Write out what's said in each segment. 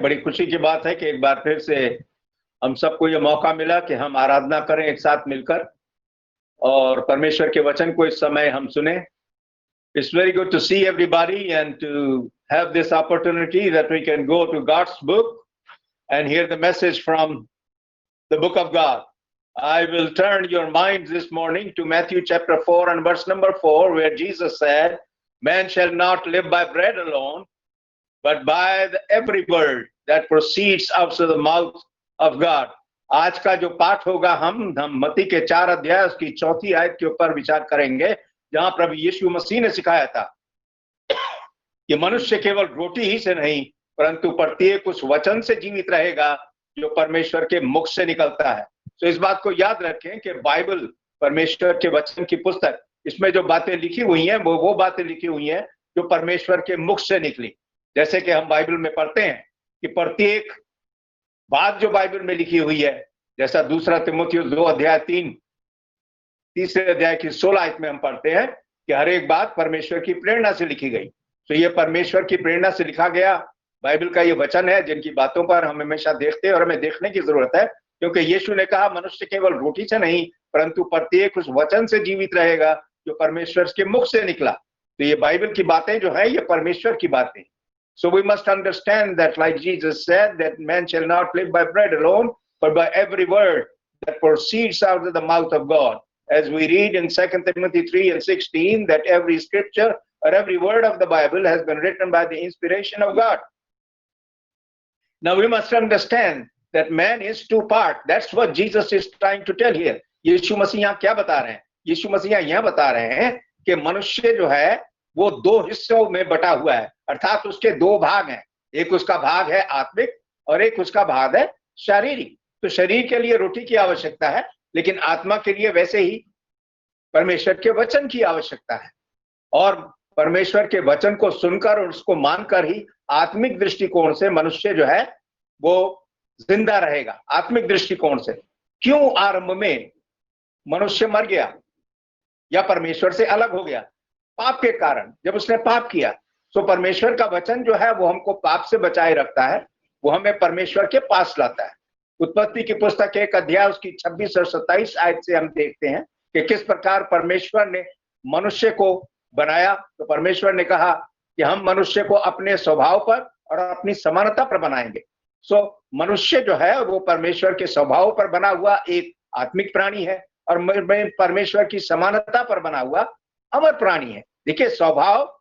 बड़ी खुशी की बात है कि एक बार फिर से हम सबको ये मौका मिला कि हम आराधना करें एक साथ मिलकर और परमेश्वर के वचन को इस समय हम सुने। It's very good to see everybody and to have this opportunity that we can go to God's book and hear the message from the book of God. I will turn your minds this morning to Matthew chapter 4 and verse number 4, where Jesus said, "Man shall not live by bread alone, but by every word that proceeds out of the mouth of God." आज का जो पाठ होगा हम मत्ती के 4 अध्याय उसकी 4th आयत के ऊपर विचार करेंगे, जहां प्रभु यीशु मसीह ने सिखाया था कि मनुष्य केवल रोटी ही से नहीं परंतु प्रत्येक उस वचन से जीवित रहेगा जो परमेश्वर के मुख से निकलता है। तो इस बात को याद रखें कि बाइबल परमेश्वर के वचन की पुस्तक, इसमें जो बातें लिखी हुई हैं वो बातें लिखी हुई हैं जो परमेश्वर के मुख से निकली। जैसे कि हम बाइबल में पढ़ते हैं कि प्रत्येक बात जो बाइबल में लिखी हुई है, जैसा 2 तीमुथियुस 2 अध्याय 3 अध्याय की 16 आयत में हम पढ़ते हैं कि हर एक बात परमेश्वर की प्रेरणा से लिखी गई। तो ये परमेश्वर की प्रेरणा से लिखा गया बाइबल का ये वचन है, जिनकी बातों पर हम हमेशा देखते हैं और हमें देखने की जरूरत है, क्योंकि यीशु ने कहा मनुष्य केवल रोटी से नहीं परंतु प्रत्येक उस वचन से जीवित रहेगा जो परमेश्वर के मुख से निकला। तो ये बाइबल की बातें जो है ये परमेश्वर की बातें। So we must understand that, like Jesus said, that man shall not live by bread alone, but by every word that proceeds out of the mouth of God. As we read in 2 Timothy 3:16, that every scripture or every word of the Bible has been written by the inspiration of God. Now we must understand that man is two part. That's what Jesus is trying to tell here. यीशु मसीह यहाँ क्या बता रहे हैं? यीशु मसीह यहाँ बता रहे हैं कि मनुष्य जो है वो 2 हिस्सों में बटा हुआ है, अर्थात उसके 2 भाग हैं। एक उसका भाग है आत्मिक और एक उसका भाग है शारीरिक। तो शरीर के लिए रोटी की आवश्यकता है, लेकिन आत्मा के लिए वैसे ही परमेश्वर के वचन की आवश्यकता है। और परमेश्वर के वचन को सुनकर और उसको मानकर ही आत्मिक दृष्टिकोण से मनुष्य जो है वो जिंदा रहेगा। आत्मिक दृष्टिकोण से क्यों आरंभ में मनुष्य मर गया या परमेश्वर से अलग हो गया? पाप के कारण। जब उसने पाप किया तो परमेश्वर का वचन जो है वो हमको पाप से बचाए रखता है, वो हमें परमेश्वर के पास लाता है। उत्पत्ति की पुस्तक 1 अध्याय उसकी 26 और 27 आयत से हम देखते हैं कि किस प्रकार परमेश्वर ने मनुष्य को बनाया। तो परमेश्वर ने कहा कि हम मनुष्य को अपने स्वभाव पर और अपनी समानता पर बनाएंगे। सो मनुष्य जो है वो परमेश्वर के स्वभाव पर बना हुआ एक आत्मिक प्राणी है और परमेश्वर की समानता पर बना हुआ अमर प्राणी है। देखिए, स्वभाव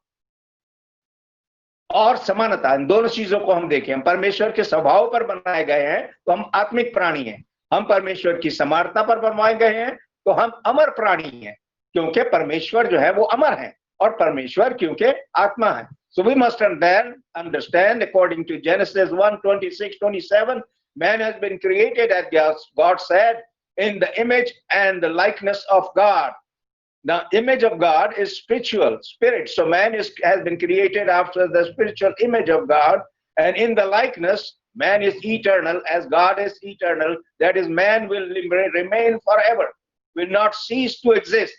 और समानता, इन दोनों चीजों को हम देखें। हम परमेश्वर के स्वभाव पर बनाए गए हैं तो हम आत्मिक प्राणी हैं, हम परमेश्वर की समानता पर बनाए गए हैं तो हम अमर प्राणी हैं, क्योंकि परमेश्वर जो है वो अमर है और परमेश्वर क्योंकि आत्मा है। So we must understand according to Genesis 1:26-27, man has been created as God said in the image and the likeness of God. The image of God is spiritual, spirit. So man has been created after the spiritual image of God, and in the likeness, man is eternal as God is eternal. That is, man will remain forever, will not cease to exist.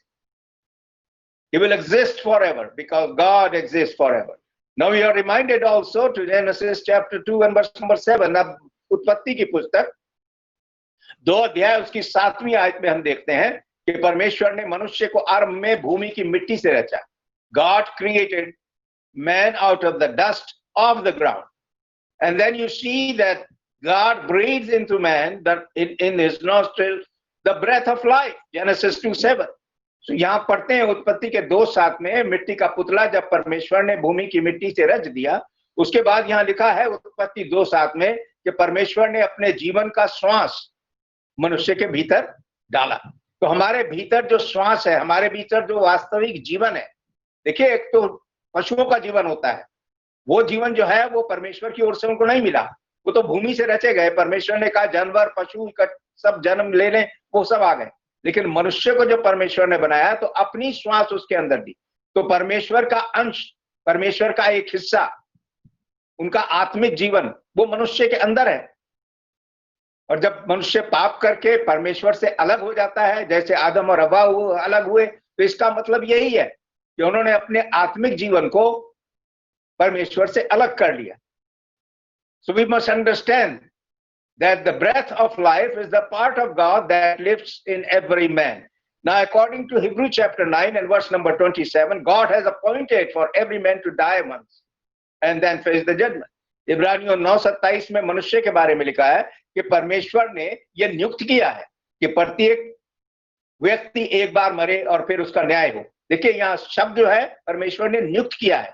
He will exist forever because God exists forever. Now we are reminded also to Genesis chapter 2 and verse number 7. अब उत्पत्ति की पुस्तक 2 अध्याय उसकी 7वीं आयत में हम देखते हैं कि परमेश्वर ने मनुष्य को आरंभ में भूमि की मिट्टी से रचा। God created man out of the dust of the ground. And then you see that God breathes into man that in his nostril the breath of life. Genesis 2:7. So यहाँ पढ़ते हैं उत्पत्ति के 2:7 में मिट्टी का पुतला जब परमेश्वर ने भूमि की मिट्टी से रच दिया, उसके बाद यहाँ लिखा है उत्पत्ति 2:7 में कि परमेश्वर ने अपने जीवन का श्वास मनुष्य के भीतर डाला। तो हमारे भीतर जो श्वास है, हमारे भीतर जो वास्तविक जीवन है, देखिए, एक तो पशुओं का जीवन होता है, वो जीवन जो है वो परमेश्वर की ओर से उनको नहीं मिला, वो तो भूमि से रचे गए। परमेश्वर ने कहा जानवर पशु सब जन्म ले लें, वो सब आ गए। लेकिन मनुष्य को जो परमेश्वर ने बनाया तो अपनी श्वास उसके अंदर दी। तो परमेश्वर का अंश, परमेश्वर का एक हिस्सा, उनका आत्मिक जीवन वो मनुष्य के अंदर है। और जब मनुष्य पाप करके परमेश्वर से अलग हो जाता है, जैसे आदम और हव्वा अलग हुए, तो इसका मतलब यही है कि उन्होंने अपने आत्मिक जीवन को परमेश्वर से अलग कर लिया। So we must understand that the breath of life is the part of God that lives in every man. Now, according to Hebrew chapter 9 and verse number 27, God has appointed for every man to die once and then face the judgment. इब्रानियों 9:27 में मनुष्य के बारे में लिखा है कि परमेश्वर ने यह नियुक्त किया है कि प्रत्येक व्यक्ति एक बार मरे और फिर उसका न्याय हो। देखिए यहाँ शब्द जो है परमेश्वर ने नियुक्त किया है।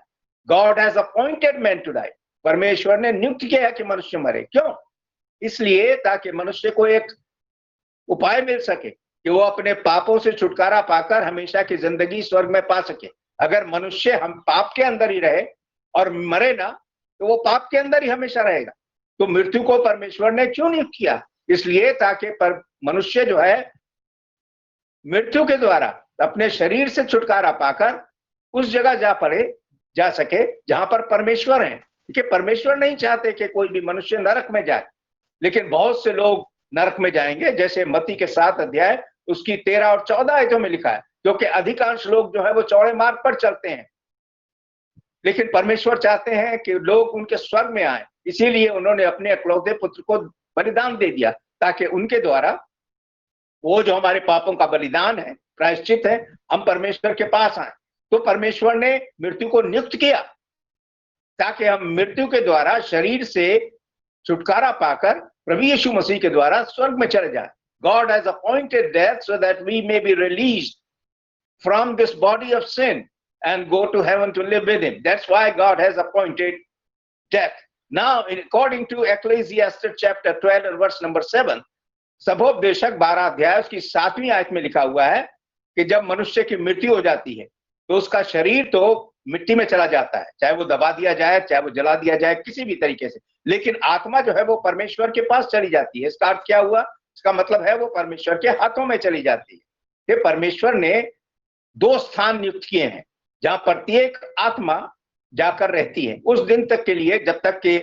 God has appointed man to die. परमेश्वर ने नियुक्त किया है कि मनुष्य मरे। क्यों? इसलिए ताकि मनुष्य को एक उपाय मिल सके कि वो अपने पापों से छुटकारा पाकर हमेशा की जिंदगी स्वर्ग में पा सके। अगर मनुष्य हम पाप के अंदर ही रहे और मरे ना, तो वो पाप के अंदर ही हमेशा रहेगा। तो मृत्यु को परमेश्वर ने क्यों नियुक्त किया? इसलिए ताकि मनुष्य जो है मृत्यु के द्वारा अपने शरीर से छुटकारा पाकर उस जगह जा सके जहां पर परमेश्वर है। क्योंकि परमेश्वर नहीं चाहते कि कोई भी मनुष्य नरक में जाए, लेकिन बहुत से लोग नरक में जाएंगे। जैसे मत्ती के 7 अध्याय उसकी 13 और 14 आयतों में लिखा है, क्योंकि अधिकांश लोग जो है वो चौड़े मार्ग पर चलते हैं, लेकिन परमेश्वर चाहते हैं कि लोग उनके स्वर्ग में आए। इसीलिए उन्होंने अपने इकलौते पुत्र को बलिदान दे दिया, ताकि उनके द्वारा वो जो हमारे पापों का बलिदान है, प्रायश्चित है, हम परमेश्वर के पास आए। तो परमेश्वर ने मृत्यु को नियुक्त किया ताकि हम मृत्यु के द्वारा शरीर से छुटकारा पाकर प्रभु यीशु मसीह के द्वारा स्वर्ग में चले जाए। God has appointed death so that we may be released from this body of sin and go to heaven to live with him. That's why God has appointed death. Now, according to Ecclesiastes chapter 12 and verse number 7, सबोपदेशक 12 अध्याय उसकी 7वीं आयत में लिखा हुआ है कि जब मनुष्य की मृत्यु हो जाती है तो उसका शरीर तो मिट्टी में चला जाता है, चाहे वो दबा दिया जाए, चाहे वो जला दिया जाए, किसी भी तरीके से, लेकिन आत्मा जो है वो परमेश्वर के पास चली जाती है। इसका अर्थ क्या हुआ? इसका मतलब है वो परमेश्वर के हाथों में चली जाती है। कि परमेश्वर ने 2 स्थान नियुक्त किए हैं जहां प्रत्येक आत्मा जाकर रहती है उस दिन तक के लिए, जब तक कि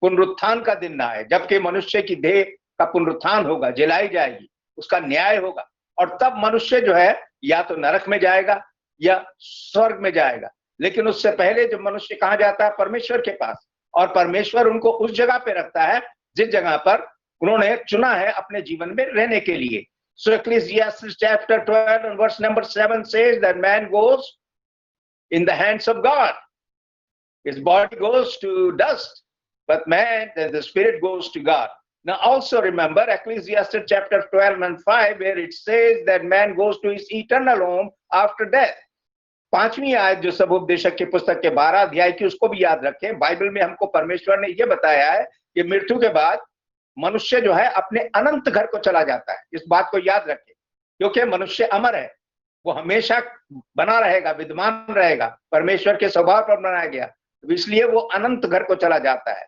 पुनरुत्थान का दिन ना आए, जबकि मनुष्य की देह का पुनरुत्थान होगा, जलाई जाएगी, उसका न्याय होगा, और तब मनुष्य जो है या तो नरक में जाएगा या स्वर्ग में जाएगा। लेकिन उससे पहले जो मनुष्य कहाँ जाता है? परमेश्वर के पास, और परमेश्वर उनको उस जगह पे रखता है जिस जगह पर उन्होंने चुना है अपने जीवन में रहने के लिए। So Ecclesiastes chapter 12 and verse number 7 says that man goes in the hands of God. His body goes to dust, but man, the spirit goes to God. Now also remember Ecclesiastes chapter 12 and 5 where it says that man goes to his eternal home after death. 5वीं आयत जो सबोपदेशक की पुस्तक के 12 अध्याय की, उसको भी याद रखें। बाइबल में हमको परमेश्वर ने यह बताया है कि मृत्यु के बाद मनुष्य जो है अपने अनंत घर को चला जाता है। इस बात को याद रखें, क्योंकि मनुष्य अमर है, वो हमेशा बना रहेगा, विद्यमान रहेगा, परमेश्वर के स्वभाव पर बनाया गया, इसलिए वो अनंत घर को चला जाता है।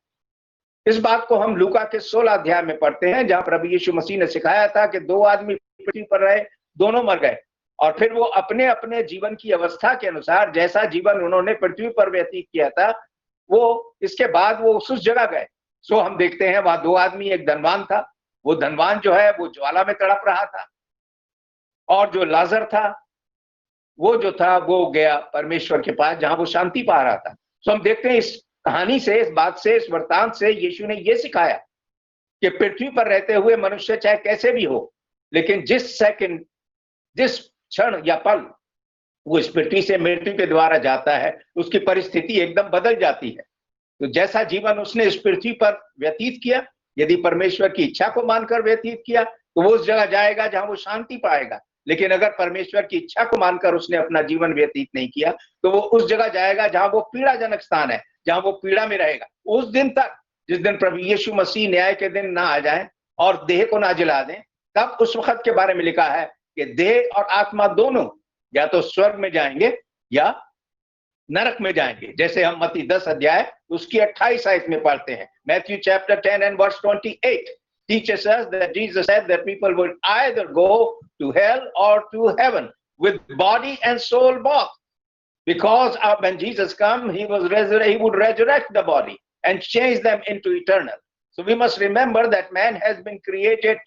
इस बात को हम लूका के 16 अध्याय में पढ़ते हैं, जहां प्रभु यीशु मसीह ने सिखाया था कि 2 आदमी पृथ्वी पर रहे, दोनों मर गए, और फिर वो अपने अपने जीवन की अवस्था के अनुसार जैसा जीवन उन्होंने पृथ्वी पर व्यतीत किया था, वो इसके बाद वो उस जगह गए। सो हम देखते हैं वहां 2 आदमी, एक धनवान था, वो धनवान जो है वो ज्वाला में तड़प रहा था, और जो लाजर था वो जो था वो गया परमेश्वर के पास जहां वो शांति पा रहा था। सो हम देखते हैं इस कहानी से, इस बात से, इस वृत्तांत से यीशु ने ये सिखाया कि पृथ्वी पर रहते हुए मनुष्य चाहे कैसे भी हो, लेकिन जिस सेकंड, जिस क्षण या पल वो इस पृथ्वी से मृत्यु के द्वारा जाता है, उसकी परिस्थिति एकदम बदल जाती है। तो जैसा जीवन उसने इस पृथ्वी पर व्यतीत किया, यदि परमेश्वर की इच्छा को मानकर व्यतीत किया, तो वो उस जगह जाएगा जहां वो शांति पाएगा। लेकिन अगर परमेश्वर की इच्छा को मानकर उसने अपना जीवन व्यतीत नहीं किया, तो वो उस जगह जाएगा जहां वो पीड़ाजनक स्थान है, जहां वो पीड़ा में रहेगा उस दिन तक, जिस दिन प्रभु यीशु मसीह न्याय के दिन ना आ जाए और देह को ना जला दें। तब उस वक्त के बारे में लिखा है कि देह और आत्मा दोनों या तो स्वर्ग में जाएंगे या नरक में जाएंगे, जैसे हम मत्ती 10 अध्याय उसकी 28 आयत में पढ़ते हैं। Matthew chapter 10 and verse 28 teaches us that Jesus said that people would either go to hell or to heaven with body and soul both, because when Jesus comes, he would resurrect the body and change them into eternal. So we must remember that man has been created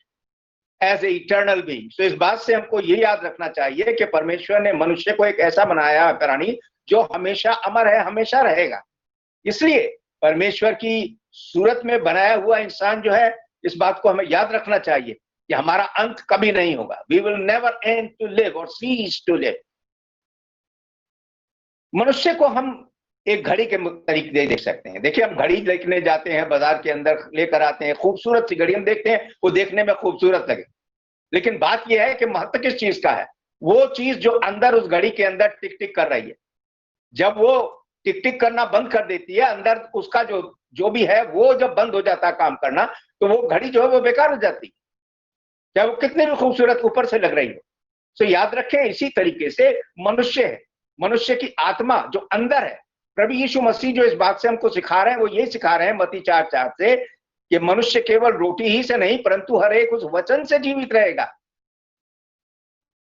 as an eternal being. So इस बात से हमको ये याद रखना चाहिए कि परमेश्वर ने मनुष्य को एक ऐसा बनाया है प्राणी जो हमेशा अमर है, हमेशा रहेगा। इसलिए परमेश्वर की सूरत में बनाया हुआ इंसान जो है, इस बात को हमें याद रखना चाहिए कि हमारा अंत कभी नहीं होगा। We will never end to live और सीज टू लिव। मनुष्य को हम एक घड़ी के तरीके देख सकते हैं। देखिए, हम घड़ी देखने जाते हैं, बाजार के अंदर लेकर आते हैं, खूबसूरत सी घड़ी हम देखते हैं, वो देखने में खूबसूरत लगे, लेकिन बात यह है कि महत्व किस चीज का है? वो चीज जो अंदर उस घड़ी के अंदर टिक टिक कर रही है, जब वो टिक टिक करना बंद कर देती है, अंदर उसका जो भी है वो जब बंद हो जाता है काम करना, तो वो घड़ी जो है वो बेकार हो जाती है, चाहे वो कितनी भी खूबसूरत ऊपर से लग रही हो। तो याद रखें, इसी तरीके से मनुष्य है, मनुष्य की आत्मा जो अंदर है, प्रभु यीशु मसीह जो इस बात से हमको सिखा रहे हैं, वो ये सिखा रहे हैं मत्ती 4:4 से कि मनुष्य केवल रोटी ही से नहीं परंतु हर एक उस वचन से जीवित रहेगा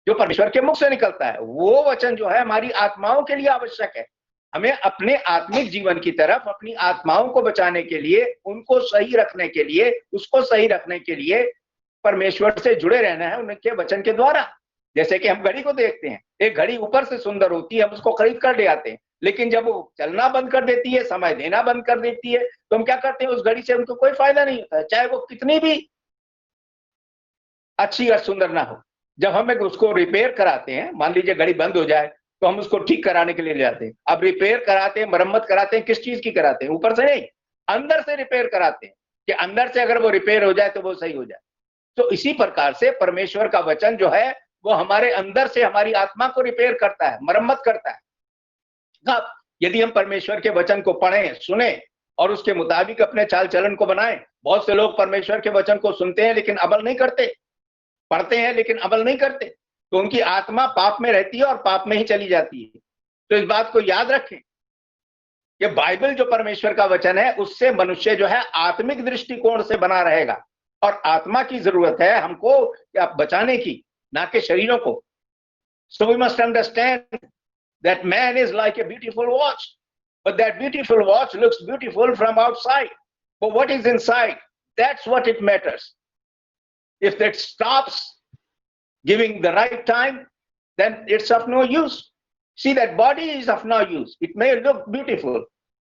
जो परमेश्वर के मुख से निकलता है। वो वचन जो है हमारी आत्माओं के लिए आवश्यक है। हमें अपने आत्मिक जीवन की तरफ, अपनी आत्माओं को बचाने के लिए, उनको सही रखने के लिए, उसको सही रखने के लिए परमेश्वर से जुड़े रहना है उनके वचन के द्वारा। जैसे कि हम घड़ी को देखते हैं, एक घड़ी ऊपर से सुंदर होती है, हम उसको खरीद कर ले आते हैं, लेकिन जब वो चलना बंद कर देती है, समय देना बंद कर देती है, तो हम क्या करते हैं? उस घड़ी से उनको कोई फायदा नहीं होता है, चाहे वो कितनी भी अच्छी और सुंदर ना हो। जब हम उसको रिपेयर कराते हैं, मान लीजिए घड़ी बंद हो जाए, तो हम उसको ठीक कराने के लिए ले जाते हैं। अब रिपेयर कराते हैं, मरम्मत कराते हैं, किस चीज की कराते हैं? ऊपर से नहीं, अंदर से रिपेयर कराते हैं कि अंदर से अगर वो रिपेयर हो जाए तो वो सही हो जाए। तो इसी प्रकार से परमेश्वर का वचन जो है वो हमारे अंदर से हमारी आत्मा को रिपेयर करता है, मरम्मत करता है। अब यदि हम परमेश्वर के वचन को पढ़ें, सुने और उसके मुताबिक अपने चाल चलन को बनाएं। बहुत से लोग परमेश्वर के वचन को सुनते हैं लेकिन अमल नहीं करते, पढ़ते हैं लेकिन अमल नहीं करते, तो उनकी आत्मा पाप में रहती है और पाप में ही चली जाती है। तो इस बात को याद रखें कि बाइबल जो परमेश्वर का वचन है, उससे मनुष्य जो है आत्मिक दृष्टिकोण से बना रहेगा, और आत्मा की जरूरत है हमको बचाने की, ना कि शरीरों को। So we must understand that man is like a beautiful watch, but that beautiful watch looks beautiful from outside, but what is inside, that's what it matters. If that stops giving the right time, then it's of no use. See, that body is of no use. It may look beautiful,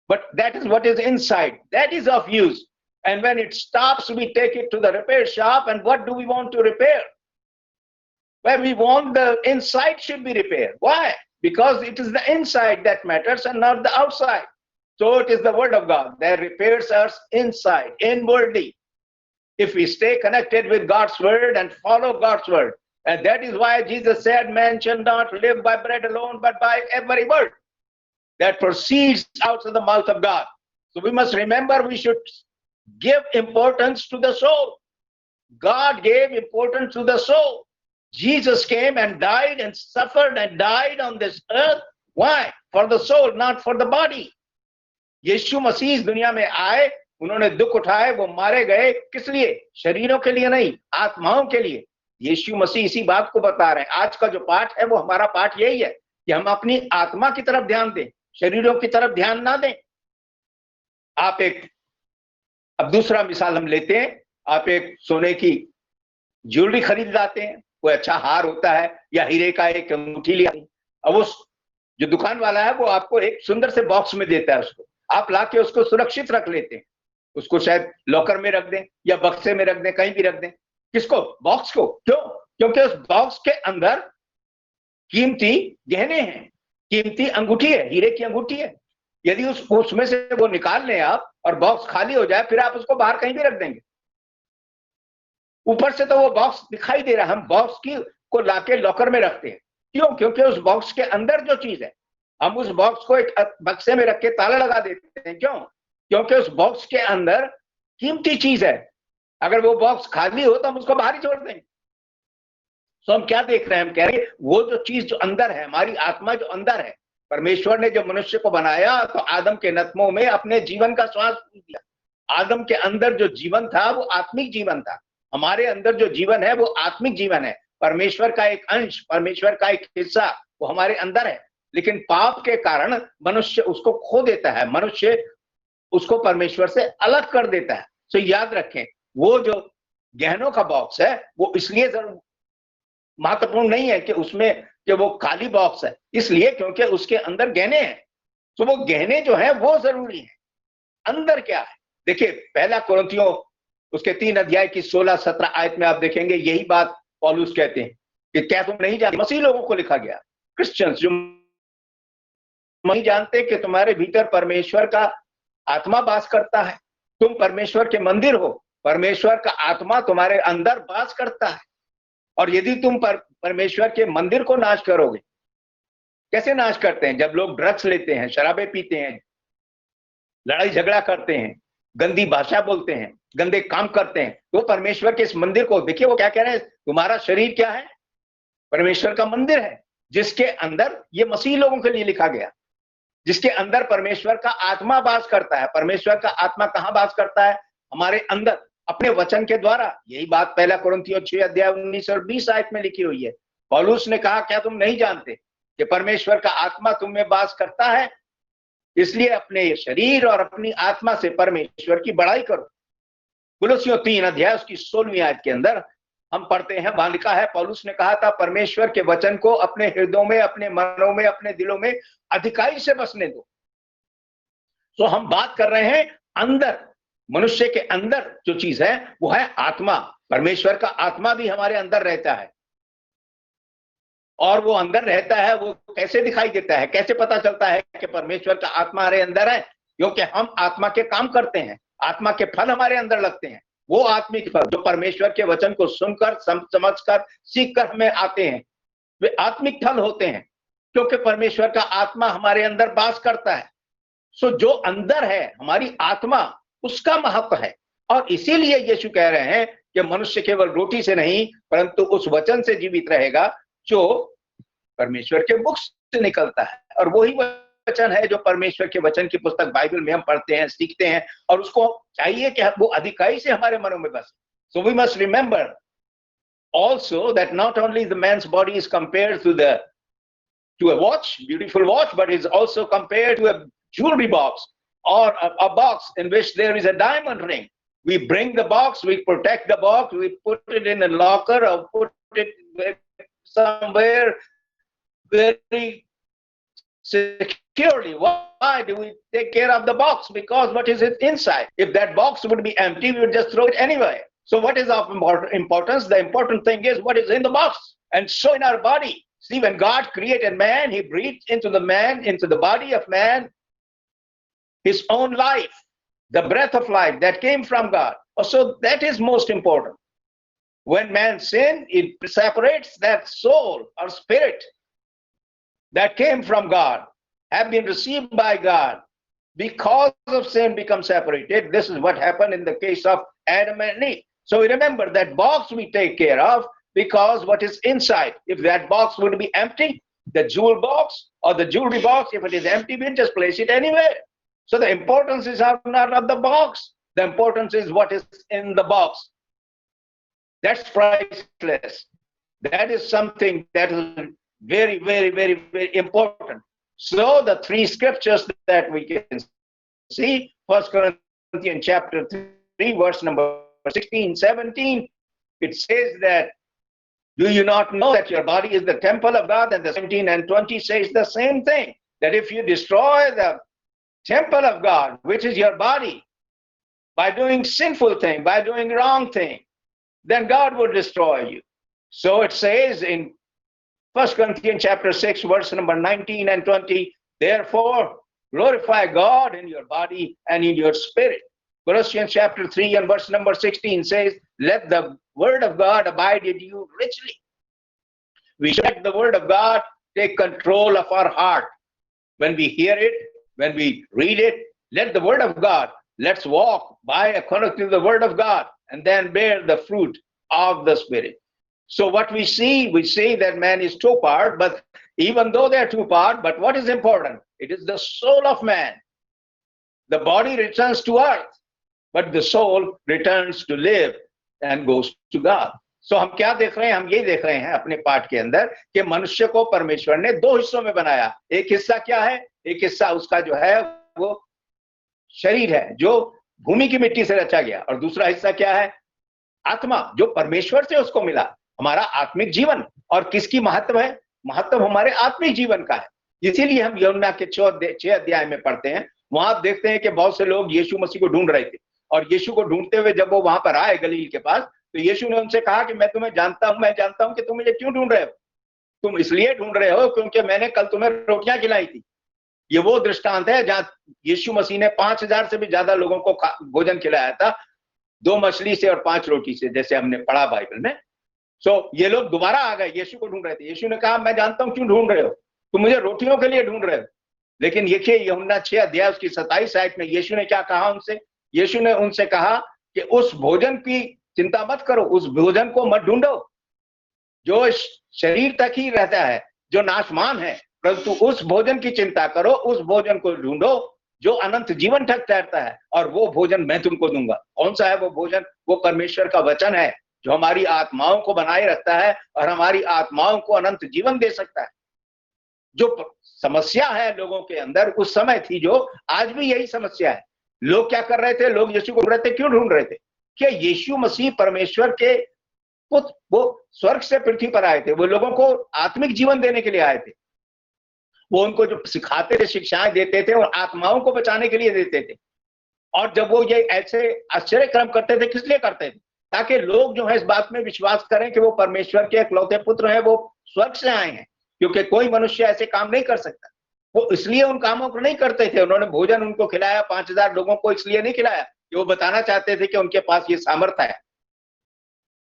but that is what is inside, that is of use. And when it stops, we take it to the repair shop, and what do we want to repair? Well, we want the inside should be repaired. Why? Because it is the inside that matters and not the outside. So it is the word of God that repairs us inside, inwardly, if we stay connected with God's word and follow God's word. And that is why Jesus said, man shall not live by bread alone, but by every word that proceeds out of the mouth of God. So we must remember, we should give importance to the soul. God gave importance to the soul. Jesus came and died and suffered and died on this earth. Why? For the soul, not for the body. यीशु मसीह इस दुनिया में आए, उन्होंने दुख उठाए, वो मारे गए, किस लिए? शरीरों के लिए नहीं, आत्माओं के लिए। यीशु मसीह इसी बात को बता रहे हैं। आज का जो पाठ है वो हमारा पाठ यही है कि हम अपनी आत्मा की तरफ ध्यान दें, शरीरों की तरफ ध्यान ना दें। आप अब दूसरा मिसाल हम लेते हैं, आप एक सोने की ज्वेलरी खरीद लाते हैं, कोई अच्छा हार होता है या हीरे का एक अंगूठी लिया, अब वो जो दुकान वाला है वो आपको एक सुंदर से बॉक्स में देता है, उसको आप लाके उसको सुरक्षित रख लेते हैं, उसको शायद लॉकर में रख दें या बक्से में रख दें, कहीं भी रख दें। किसको? बॉक्स को। क्यों? क्योंकि उस बॉक्स के अंदर कीमती गहने हैं, कीमती अंगूठी है, हीरे की अंगूठी है। यदि उसमें से वो निकाल लें आप और बॉक्स खाली हो जाए, फिर आप उसको बाहर कहीं भी रख देंगे। ऊपर से तो वो बॉक्स दिखाई दे रहा है, हम बॉक्स को लाके लॉकर में रखते हैं। क्यों? क्योंकि उस बॉक्स के अंदर जो चीज है, हम उस बॉक्स को एक बक्से में रख के ताला लगा देते हैं। क्यों? क्योंकि उस बॉक्स के अंदर कीमती चीज है। अगर वो बॉक्स खाली हो तो हम उसको बाहर ही छोड़ देंगे। तो हम क्या देख रहे हैं? हम कह रहे हैं वो जो चीज जो अंदर है, हमारी आत्मा जो अंदर है, परमेश्वर ने जब मनुष्य को बनाया तो आदम के नथनों में अपने जीवन का श्वास दिया। आदम के अंदर जो जीवन था वो आत्मिक जीवन था। हमारे अंदर जो जीवन है वो आत्मिक जीवन है, परमेश्वर का एक अंश, परमेश्वर का एक हिस्सा वो हमारे अंदर है। लेकिन पाप के कारण मनुष्य उसको खो देता है, मनुष्य उसको परमेश्वर से अलग कर देता है। तो याद रखें, वो जो गहनों का बॉक्स है वो इसलिए जरूर महत्वपूर्ण नहीं है कि उसमें कि वो खाली बॉक्स है, इसलिए क्योंकि उसके अंदर गहने हैं। तो वो गहने जो है वो जरूरी है। अंदर क्या है? देखिए पहला कुरिन्थियों उसके 3 अध्याय की 16-17 आयत में आप देखेंगे यही बात पौलुस कहते हैं कि क्या तुम नहीं जानते, मसीह लोगों को लिखा गया, क्रिश्चियंस जो नहीं जानते कि तुम्हारे भीतर परमेश्वर का आत्मा वास करता है, तुम परमेश्वर के मंदिर हो, परमेश्वर का आत्मा तुम्हारे अंदर वास करता है। और यदि तुम परमेश्वर के मंदिर को नाश करोगे, कैसे नाश करते हैं? जब लोग ड्रग्स लेते हैं, शराबें पीते हैं, लड़ाई झगड़ा करते हैं, गंदी भाषा बोलते हैं, गंदे काम करते हैं, तो परमेश्वर के इस मंदिर को देखिए वो क्या कह रहे हैं, तुम्हारा शरीर क्या है? परमेश्वर का मंदिर है, जिसके अंदर ये मसीह लोगों के लिए लिखा गया, जिसके अंदर परमेश्वर का आत्मा वास करता है। परमेश्वर का आत्मा कहां वास करता है? हमारे अंदर, अपने वचन के द्वारा। यही बात पहला कुरिन्थियों 6 अध्याय 19 और 20 आयत में लिखी हुई है। पौलुस ने कहा क्या तुम नहीं जानते कि परमेश्वर का आत्मा तुम में वास करता है? इसलिए अपने शरीर और अपनी आत्मा से परमेश्वर की बड़ाई करो। कुलुस्सियों 3 अध्याय उसकी 16वीं आयत के अंदर हम पढ़ते हैं, वहां लिखा है, पौलुस ने कहा था परमेश्वर के वचन को अपने हृदयों में, अपने मनों में, अपने दिलों में अधिकाई से बसने दो। तो हम बात कर रहे हैं अंदर, मनुष्य के अंदर जो चीज है वो है आत्मा। परमेश्वर का आत्मा भी हमारे अंदर रहता है, और वो अंदर रहता है, वो कैसे दिखाई देता है, कैसे पता चलता है कि परमेश्वर का आत्मा हमारे अंदर है? क्योंकि हम आत्मा के काम करते हैं, आत्मा के फल हमारे अंदर लगते हैं। वो आत्मिक फल जो परमेश्वर के वचन को सुनकर, समझकर, सीखकर हमें आते हैं, वे आत्मिक फल होते हैं, क्योंकि परमेश्वर का आत्मा हमारे अंदर वास करता है। सो जो अंदर है, हमारी आत्मा, उसका महत्व है। और इसीलिए यीशु कह रहे हैं कि मनुष्य केवल रोटी से नहीं परंतु उस वचन से जीवित रहेगा जो परमेश्वर के मुख से निकलता है। और वही वचन है जो परमेश्वर के वचन की पुस्तक बाइबल में हम पढ़ते हैं, सीखते हैं, और उसको चाहिए कि वो अधिकाई से हमारे मनों में बसे। So we must remember also that not only the man's body is compared to a watch, beautiful watch, but is also compared to a jewelry box or a box in which there is a diamond ring. We bring the box, we protect the box, we put it in a locker or put it somewhere very securely. Why do we take care of the box? Because what is it inside? If that box would be empty, we would just throw it anyway. So what is of importance? The important thing is what is in the box. And so in our body, see, when God created man, he breathed into the man, into the body of man, his own life, the breath of life that came from God. So that is most important. When man sinned, it separates that soul or spirit that came from God, have been received by God. Because of sin become separated. This is what happened in the case of Adam and Eve. So we remember that box we take care of because what is inside. If that box would be empty, the jewel box or the jewelry box, if it is empty, we just place it anywhere. So the importance is not of the box. The importance is what is in the box. That's priceless. That is something that is very, very, very, very important. So the three scriptures that we can see, 1 Corinthians chapter 3, verse number 16, 17, it says that, do you not know that your body is the temple of God? And the 17 and 20 says the same thing, that if you destroy the temple of God, which is your body, by doing sinful thing, by doing wrong thing, then God will destroy you. So it says in 1 Corinthians chapter 6, verse number 19 and 20, therefore glorify God in your body and in your spirit. Colossians chapter 3 and verse number 16 says, let the word of God abide in you richly. We should let the word of God take control of our heart. When we hear it, when we read it, let the word of God, let's walk by according to the word of God and then bear the fruit of the Spirit. So what we see that man is two part, but even though they are two part, but what is important? It is the soul of man. The body returns to earth, but the soul returns to live and goes to God. So हम क्या देख रहे हैं? हम ये देख रहे हैं अपने पाठ के अंदर कि मनुष्य को परमेश्वर ने दो हिस्सों में बनाया। एक हिस्सा क्या है? एक हिस्सा उसका जो है वो शरीर है जो भूमि की मिट्टी से रचा गया, और दूसरा हिस्सा क्या है? आत्मा, जो परमेश्वर से उसको मिला, हमारा आत्मिक जीवन। और किसकी महत्व है? महत्व हमारे आत्मिक जीवन का है। इसीलिए हम यूहन्ना के 6 अध्याय में पढ़ते हैं, वहां आप देखते हैं कि बहुत से लोग यीशु मसीह को ढूंढ रहे थे, और यीशु को ढूंढते हुए जब वो वहां पर आए गलील के पास, तो यीशु ने उनसे कहा कि मैं तुम्हें जानता हूं, मैं जानता हूं कि तुम मुझे क्यों ढूंढ रहे हो। तुम इसलिए ढूंढ रहे हो क्योंकि मैंने कल तुम्हें रोटियां खिलाई थी। ये वो दृष्टांत है जहां यीशु मसीह ने 5,000 से भी ज्यादा लोगों को भोजन खिलाया था, 2 मछली से और 5 रोटी से, जैसे हमने पढ़ा बाइबल में। सो ये लोग दोबारा आ गए, यीशु को ढूंढ रहे थे। यीशु ने कहा मैं जानता हूं क्यों ढूंढ रहे हो, तुम मुझे रोटियों के लिए ढूंढ रहे हो। लेकिन देखिए यूहन्ना 6 अध्याय उसकी 27 आयत में यीशु ने क्या कहा उनसे। यीशु ने उनसे कहा कि उस भोजन की चिंता मत करो, उस भोजन को मत ढूंढो जो शरीर तक ही रहता है, जो नाशवान है, परंतु उस भोजन की चिंता करो, उस भोजन को ढूंढो जो अनंत जीवन तक ठहरता है, और वो भोजन मैं तुमको दूंगा। कौन सा है वो भोजन? वो परमेश्वर का वचन है जो हमारी आत्माओं को बनाए रखता है और हमारी आत्माओं को अनंत जीवन दे सकता है। जो समस्या है लोगों के अंदर उस समय थी, जो आज भी यही समस्या है। लोग क्या कर रहे थे? लोग यीशु को ढूंढ रहे थे। क्यों ढूंढ रहे थे? क्या यीशु मसीह परमेश्वर के पुत्र, वो स्वर्ग से पृथ्वी पर आए थे, वो लोगों को आत्मिक जीवन देने के लिए आए थे। वो उनको जो सिखाते थे, शिक्षाएं देते थे, और आत्माओं को बचाने के लिए देते थे। और जब वो ये ऐसे आश्चर्य कर्म करते थे, किस लिए करते थे? ताकि लोग जो है इस बात में विश्वास करें कि वो परमेश्वर के इकलौते पुत्र हैं, वो स्वर्ग से आए हैं, क्योंकि कोई मनुष्य ऐसे काम नहीं कर सकता। वो इसलिए उन कामों को नहीं करते थे। उन्होंने भोजन उनको खिलाया 5,000 लोगों को, इसलिए नहीं खिलाया कि वो बताना चाहते थे कि उनके पास ये सामर्थ्य है,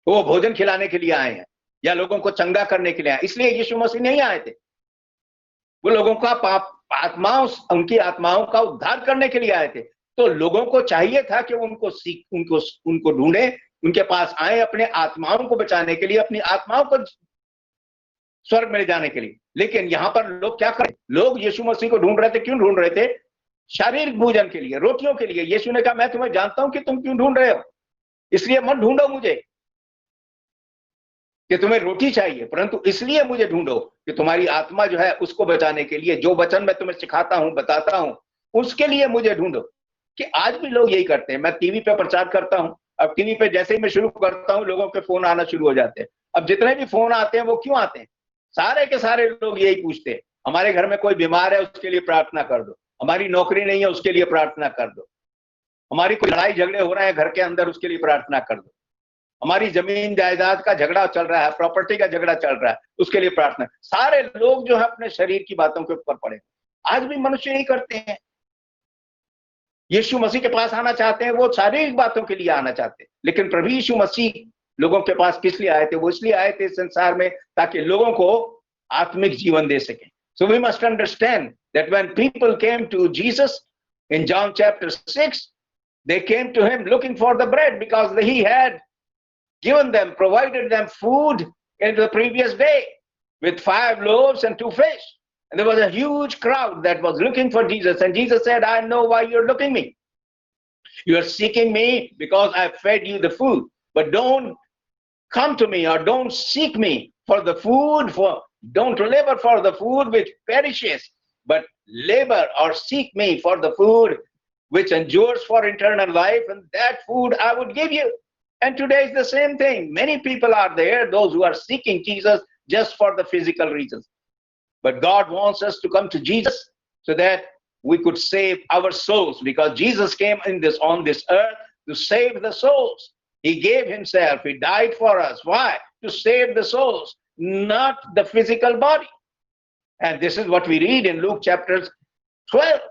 वो भोजन खिलाने के लिए आए हैं या लोगों को चंगा करने के लिए आए। इसलिए यीशु मसीह नहीं आए थे। वो लोगों का आत्माओं, उनकी आत्माओं का उद्धार करने के लिए आए थे। तो लोगों को चाहिए था कि उनको ढूंढे, उनके पास आए अपने आत्माओं को बचाने के लिए, अपनी आत्माओं को स्वर्ग में ले जाने के लिए। लेकिन यहां पर लोग क्या करें? लोग यीशु मसीह को ढूंढ रहे थे। क्यों ढूंढ रहे थे? शारीरिक भोजन के लिए, रोटियों के लिए। यीशु ने कहा मैं तुम्हें जानता हूं कि तुम क्यों ढूंढ रहे हो, इसलिए मत ढूंढो मुझे कि तुम्हें रोटी चाहिए, परंतु इसलिए मुझे ढूंढो कि तुम्हारी आत्मा जो है उसको बचाने के लिए, जो वचन मैं तुम्हें सिखाता हूं, बताता हूं, उसके लिए मुझे ढूंढो। कि आज भी लोग यही करते हैं। मैं टीवी पे प्रचार करता हूं, अब टीवी पे जैसे ही मैं शुरू करता हूं, लोगों के फोन आना शुरू हो जाते हैं। अब जितने भी फोन आते हैं वो क्यों आते हैं? सारे के सारे लोग यही पूछते हैं, हमारे घर में कोई बीमार है उसके लिए प्रार्थना कर दो, हमारी नौकरी नहीं है उसके लिए प्रार्थना कर दो, हमारी कोई लड़ाई झगड़े हो रहे हैं घर के अंदर उसके लिए प्रार्थना कर दो, हमारी जमीन जायदाद का झगड़ा चल रहा है, प्रॉपर्टी का झगड़ा चल रहा है, उसके लिए प्रार्थना। सारे लोग जो है अपने शरीर की बातों के ऊपर पड़े। आज भी मनुष्य यही करते हैं। यीशु मसीह के पास आना चाहते हैं, वो शारीरिक बातों के लिए आना चाहते हैं। लेकिन प्रभु यीशु मसीह लोगों के पास किस लिए आए थे? वो इसलिए आए थे संसार में ताकि लोगों को आत्मिक जीवन दे सके। So we must understand that when people came to Jesus in John chapter 6, they came to him looking for the bread because he had given them, provided them food in the previous day with 5 loaves and 2 fish. And there was a huge crowd that was looking for Jesus. And Jesus said, I know why you're looking me. You are seeking me because I fed you the food. But don't come to me, or don't seek me for the food, don't labor for the food which perishes, but labor or seek me for the food which endures for eternal life, and that food I would give you. And today is the same thing. Many people are there, those who are seeking Jesus just for the physical reasons. But God wants us to come to Jesus so that we could save our souls, because Jesus came on this earth to save the souls. He gave himself, he died for us. Why? To save the souls, not the physical body. And this is what we read in Luke chapter 12.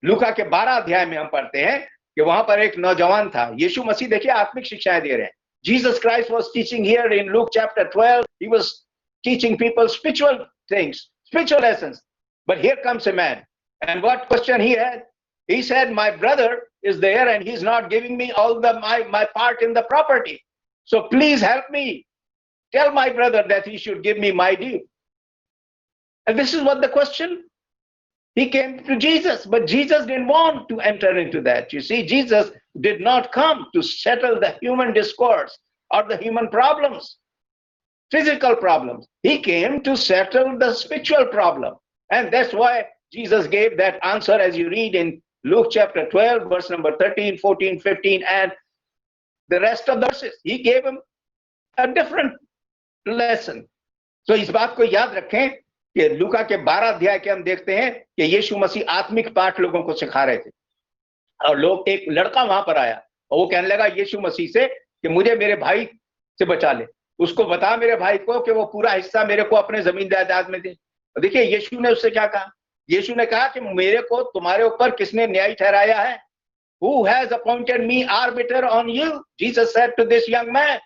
लूका के 12 अध्याय में हम पढ़ते हैं कि वहां पर एक नौजवान था। यीशु मसीह देखिए आत्मिक शिक्षाएं दे रहे हैं। Jesus Christ was teaching here in Luke chapter 12. He was teaching people spiritual things, spiritual lessons. But here comes a man. And what question he had? He said, my brother is there and he's not giving me all my part in the property. So please help me. Tell my brother that he should give me my due. And this is what the question. He came to Jesus, but Jesus didn't want to enter into that. You see, Jesus did not come to settle the human discourse or the human problems, physical problems. He came to settle the spiritual problem. And that's why Jesus gave that answer as you read in Luke chapter 12, verse number 13, 14, 15, and the rest of the verses. He gave him a different lesson. So इस बात को याद रखें कि लूका के 12 अध्याय के हम देखते हैं कि यीशु मसीह आत्मिक पाठ लोगों को सिखा रहे थे। और लोग, एक लड़का वहां पर आया और वो कहने लगा यीशु मसीह से कि मुझे मेरे भाई से बचा ले, उसको बता मेरे भाई को कि वो पूरा हिस्सा मेरे को अपने जमीन जायदाद में दे। और देखिए यीशु ने उससे क्या कहा, यीशु ने कहा कि मेरे को तुम्हारे ऊपर किसने न्याय ठहराया है? Who has appointed me arbiter on you? Jesus said to this young man.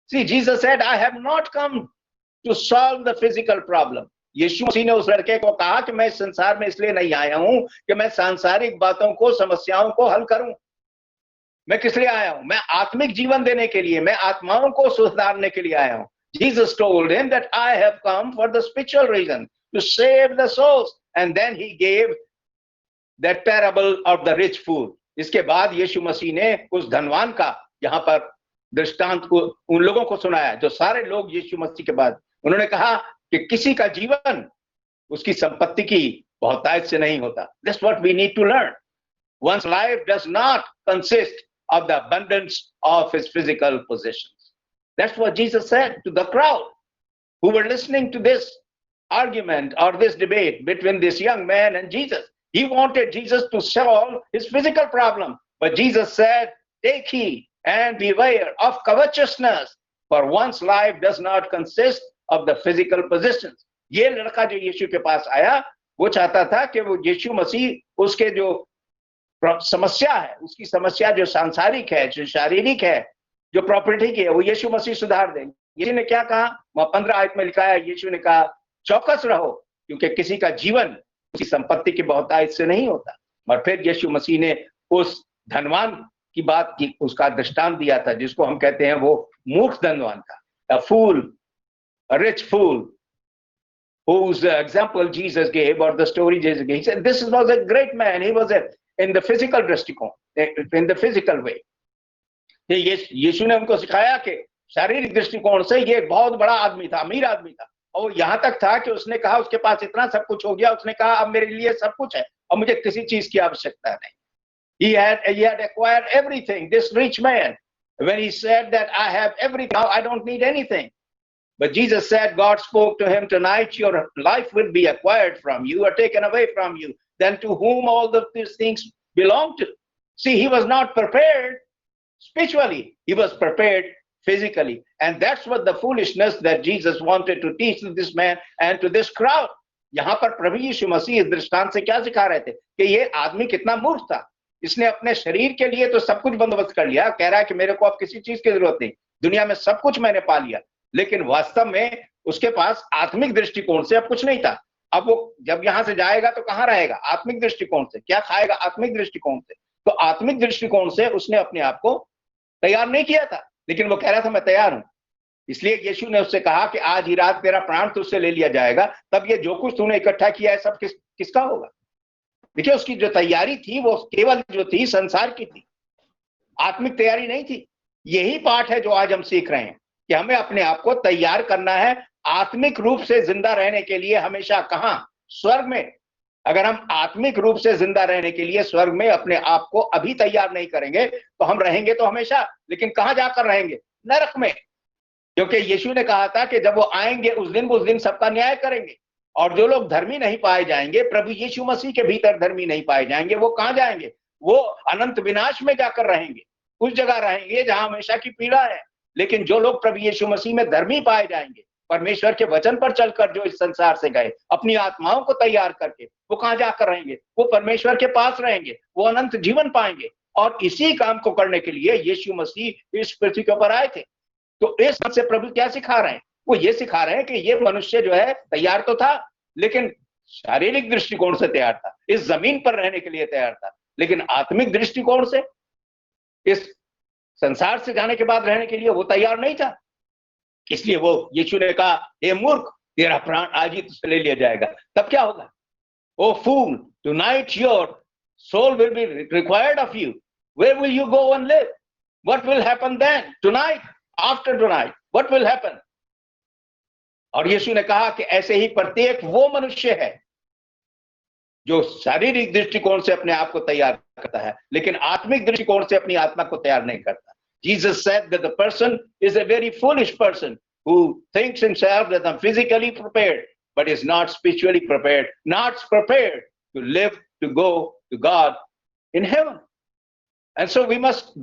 See, Jesus said, I have not come to solve the physical problem. यीशु मसीह ने उस लड़के को कहा कि मैं इस संसार में इसलिए नहीं आया हूं कि मैं सांसारिक बातों को, समस्याओं को हल करूं। मैं किस लिए आया हूं? मैं आत्मिक जीवन देने के लिए, मैं आत्माओं को सुधारने के लिए आया हूं। Jesus told him that I have come for the spiritual reason, to save the souls. And then he gave that parable of the rich fool. इसके बाद यीशु मसीह ने उस धनवान का यहाँ पर दृष्टांत को उन लोगों को सुनाया जो सारे लोग यीशु मसीह के बाद, उन्होंने कहा कि किसी का जीवन उसकी संपत्ति की बहुतायत से नहीं होता। That's what we need to learn. One's life does not consist of the abundance of his physical possessions. That's what Jesus said to the crowd who were listening to this argument or this debate between this young man and Jesus. He wanted Jesus to solve his physical problem, but Jesus said, take heed and beware of covetousness, for one's life does not consist of the physical possessions. ये लड़का जो यीशु के पास आया, वो चाहता था कि वो यीशु मसीह उसके जो समस्या है, उसकी समस्या जो सांसारिक है, जो शारीरिक है, जो प्रॉपर्टी की है, वो यीशु मसीह सुधार दें। यीशु ने क्या कहा? वहां 15 आयत में लिखा है, यीशु ने कहा चौकस रहो, क्योंकि किसी का जीवन उसकी संपत्ति की बहुतायत से नहीं होता। और फिर यीशु मसीह ने उस धनवान की बात की, उसका दृष्टांत दिया था, जिसको हम कहते हैं वो मूर्ख धनवान का, a fool, a rich fool, whose example Jesus gave, or the story Jesus gave. He said this was a great man. He was in the physical दृष्टिकोण, in the physical way. यीशु ने उनको सिखाया कि शारीरिक दृष्टिकोण से ये बहुत बड़ा आदमी था, अमीर आदमी था, और यहाँ तक था कि उसने कहा उसके पास इतना सब कुछ हो गया, उसने कहा अब मेरे लिए सब कुछ है और मुझे किसी चीज की आवश्यकता नहीं। He had acquired everything. This rich man, when he said that I have everything, now I don't need anything. But Jesus said, God spoke to him, tonight your life will be acquired from you or taken away from you. Then to whom all of these things belong to? See, he was not prepared spiritually. He was prepared physically. And that's what the foolishness that Jesus wanted to teach to this man and to this crowd. यहाँ पर प्रभु यीशु मसीह इस दृष्टांत से क्या सिखा रहे थे कि ये आदमी कितना मूर्ख था। इसने अपने शरीर के लिए तो सब कुछ बंदोबस्त कर लिया, कह रहा है कि मेरे को अब किसी चीज की जरूरत नहीं, दुनिया में सब कुछ मैंने पा लिया, लेकिन वास्तव में उसके पास आत्मिक दृष्टिकोण से अब कुछ नहीं था। अब वो जब यहां से जाएगा तो कहां रहेगा? आत्मिक दृष्टिकोण से। क्या खाएगा? आत्मिक दृष्टिकोण से। तो आत्मिक दृष्टिकोण से उसने अपने आप को तैयार नहीं किया था, लेकिन वो कह रहा था मैं तैयार हूं। इसलिए यीशु ने उससे कहा कि आज ही रात तेरा प्राण तुझसे ले लिया जाएगा, तब ये जो कुछ तूने इकट्ठा किया है सब किसका होगा? देखिए उसकी जो तैयारी थी वो केवल जो थी संसार की थी, आत्मिक तैयारी नहीं थी। यही पाठ है जो आज हम सीख रहे हैं कि हमें अपने आप को तैयार करना है आत्मिक रूप से जिंदा रहने के लिए। हमेशा कहां? स्वर्ग में। अगर हम आत्मिक रूप से जिंदा रहने के लिए स्वर्ग में अपने आप को अभी तैयार नहीं करेंगे तो हम रहेंगे तो हमेशा, लेकिन कहां जाकर रहेंगे? नरक में। क्योंकि यीशु ने कहा था कि जब वो आएंगे उस दिन सबका न्याय करेंगे, और जो लोग धर्मी नहीं पाए जाएंगे, प्रभु यीशु मसीह के भीतर धर्मी नहीं पाए जाएंगे, वो कहां जाएंगे? वो अनंत विनाश में जाकर रहेंगे, उस जगह रहेंगे जहां हमेशा की पीड़ा है। लेकिन जो लोग प्रभु यीशु मसीह में धर्मी पाए जाएंगे, परमेश्वर के वचन पर चलकर जो इस संसार से गए, अपनी आत्माओं को तैयार करके, वो कहां जाकर रहेंगे? वो परमेश्वर के पास रहेंगे, वो अनंत जीवन पाएंगे। और इसी काम को करने के लिए यीशु मसीह इस पृथ्वी के ऊपर आए थे। तो इस से प्रभु क्या सिखा रहे हैं? वो ये सिखा रहे हैं कि ये मनुष्य जो है तैयार तो था, लेकिन शारीरिक दृष्टिकोण से तैयार था, इस जमीन पर रहने के लिए तैयार था, लेकिन आत्मिक दृष्टिकोण से इस संसार से जाने के बाद रहने के लिए वो तैयार नहीं था। इसलिए वो यीशु ने कहा, हे मूर्ख, तेरा प्राण आज ही तुझसे ले लिया जाएगा। तब क्या होगा? O fool, tonight your soul will be required of you, where will you go and live? What will happen then? Tonight, after tonight, what will happen? और यीशु ने कहा कि ऐसे ही प्रत्येक वो मनुष्य है जो शारीरिक दृष्टिकोण से अपने आप को तैयार करता है, लेकिन आत्मिक दृष्टिकोण से अपनी आत्मा को तैयार नहीं करता। Jesus said that the person is a very foolish person who thinks himself that I'm physically prepared, but is not spiritually prepared, not prepared to live, to go to God in heaven. And so we must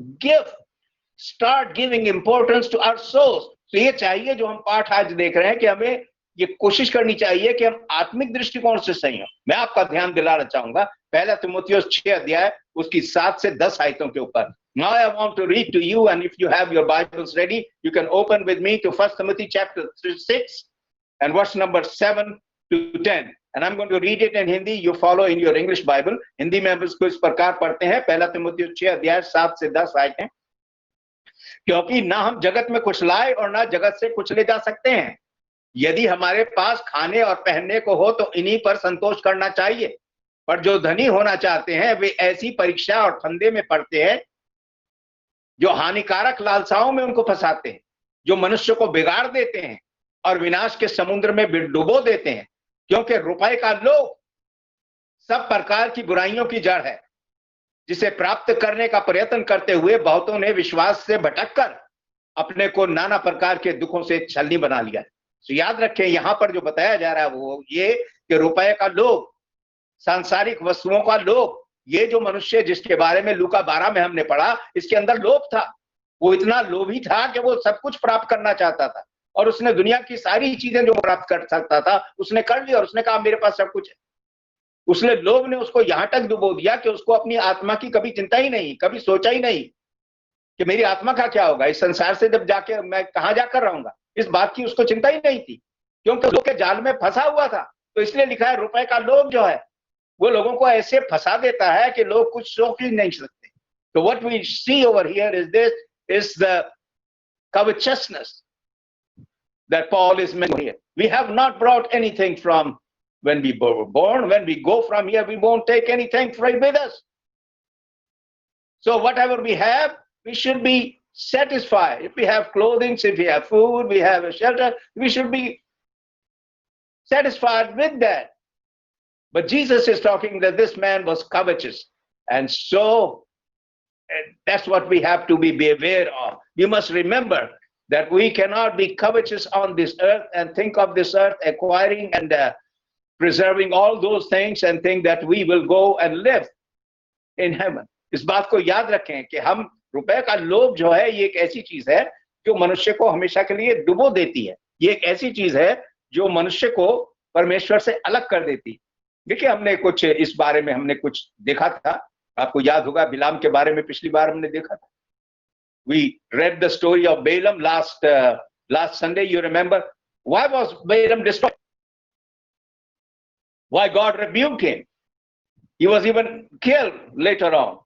start giving importance to our souls. तो ये चाहिए जो हम पाठ आज देख रहे हैं कि हमें ये कोशिश करनी चाहिए कि हम आत्मिक दृष्टिकोण से सही हो। मैं आपका ध्यान दिलाना चाहूंगा पहला तीमुथियुस 6 अध्याय उसकी 7 से 10 आयतों के ऊपर। Now I want to read to you, and if you have your Bibles ready, you can open with me to 1 Timothy chapter 6 and verse number 7 to 10. And I'm going to read it in Hindi. You follow in your English Bible. Hindi में हम इसको इस प्रकार पढ़ते हैं। पहला तीमुथियुस 6 अध्याय 7 से 10 आयतें। क्योंकि ना हम जगत में कुछ लाए और ना जगत से कुछ ले जा सकते हैं। यदि हमारे पास खाने और पहनने को हो तो इन्हीं पर संतोष करना चाहिए। पर जो धनी होना चाहते हैं वे ऐसी परीक्षा और फंदे में पड़ते हैं जो हानिकारक लालसाओं में उनको फंसाते हैं, जो मनुष्य को बिगाड़ देते हैं और विनाश के समुद्र में डुबो देते हैं। क्योंकि रुपए का लोभ सब प्रकार की बुराइयों की जड़ है, जिसे प्राप्त करने का प्रयत्न करते हुए बहुतों ने विश्वास से भटककर अपने को नाना प्रकार के दुखों से छलनी बना लिया है। तो याद रखें, यहां पर जो बताया जा रहा है वो ये कि रुपए का लोभ, सांसारिक वस्तुओं का लोभ, ये जो मनुष्य जिसके बारे में लूका 12 में हमने पढ़ा, इसके अंदर लोभ था। वो इतना लोभी था कि वो सब कुछ प्राप्त करना चाहता था और उसने दुनिया की सारी चीजें जो प्राप्त कर सकता था उसने कर ली और उसने कहा मेरे पास सब कुछ है। उसने लोभ ने उसको यहां तक डुबो दिया कि उसको अपनी आत्मा की कभी चिंता ही नहीं, कभी सोचा ही नहीं कि मेरी आत्मा का क्या होगा, इस संसार से जब जाके मैं कहां जाकर रहूंगा, इस बात की उसको चिंता ही नहीं थी, क्योंकि लोग के जाल में फंसा हुआ था। तो इसलिए लिखा है रुपए का लोभ जो है वो लोगों को ऐसे फंसा देता है कि लोग कुछ सोच ही नहीं सकते। तो what we see over here is this is the covetousness that Paul is mentioning here. We have not brought anything from when we were born. When we go from here, we won't take anything with us. So whatever we have, we should be satisfied. If we have clothing, if we have food, we have a shelter, we should be satisfied with that. But Jesus is talking that this man was covetous. And so that's what we have to be aware of. You must remember that we cannot be covetous on this earth and think of this earth acquiring and preserving all those things and think that we will go and live in heaven. इस बात को याद रखें कि हम रुपए का लोभ जो है ये एक ऐसी चीज है जो मनुष्य को हमेशा के लिए डुबो देती है। ये एक ऐसी चीज है जो मनुष्य को परमेश्वर से अलग कर देती है। देखिए, हमने कुछ इस बारे में हमने कुछ देखा था, आपको याद होगा बिलाम के बारे में पिछली बार हमने देखा था। We read the story of Balaam last Sunday. You remember why was Balaam destroyed? Why God rebuked him? He was even killed later on.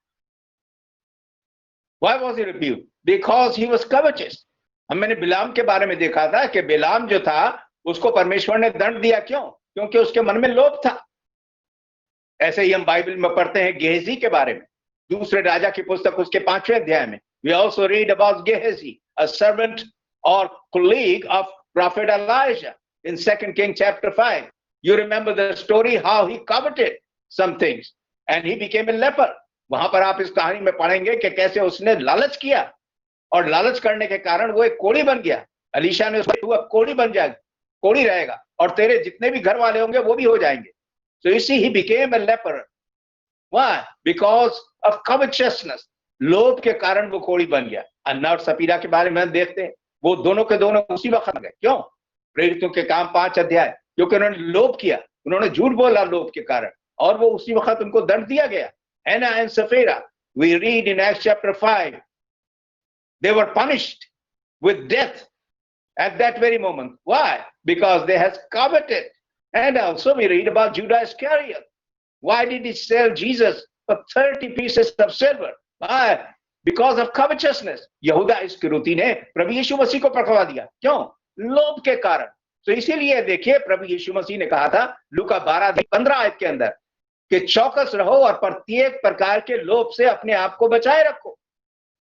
Why was he rebuked? Because he was covetous. हमने बिलाम के बारे में देखा था कि बिलाम जो था उसको परमेश्वर ने दंड दिया। क्यों? क्योंकि उसके मन में लोभ था। ऐसे ही हम बाइबल में पढ़ते हैं गेहजी के बारे में, दूसरे राजा की पुस्तक उसके 5वें अध्याय में। We also read about Gehazi, a servant or colleague of Prophet Elijah in 2 Kings chapter 5. You remember the story how he coveted some things and he became a leper. वहां पर आप इस कहानी में पढ़ेंगे कि कैसे उसने लालच किया और लालच करने के कारण वो एक कोढ़ी बन गया। अलीशा ने उसको, तू अब कोढ़ी बन जाएगा, कोढ़ी रहेगा और तेरे जितने भी घर वाले होंगे वो भी हो जाएंगे। So you see, he became a leper. Why? Because of covetousness. लोभ के कारण वो कोढ़ी बन गया। अन्ना और सपीरा के बारे में देखते हैं, वो दोनों के दोनों उसी वक्त गए। क्यों? प्रेरितों के काम 5 अध्याय, क्योंकि उन्होंने लोभ किया, उन्होंने झूठ बोला लोभ के कारण, और वो उसी वक्त उनको दंड दिया गया। Anna and Sapphira, we read in Acts chapter 5, they were punished with death at that very moment. Why? Because they had coveted. And also we read about Judas Iscariot. Why did he sell Jesus for 30 pieces of silver? Why? Because of covetousness. यहूदा इस्करियोती ने प्रभु यीशु मसीह को पकड़ा दिया। क्यों? लोभ के कारण। तो इसीलिए देखिए, प्रभु यीशु मसीह ने कहा था लूका 12:15 आयत के अंदर कि चौकस रहो और प्रत्येक प्रकार के लोभ से अपने आप को बचाए रखो।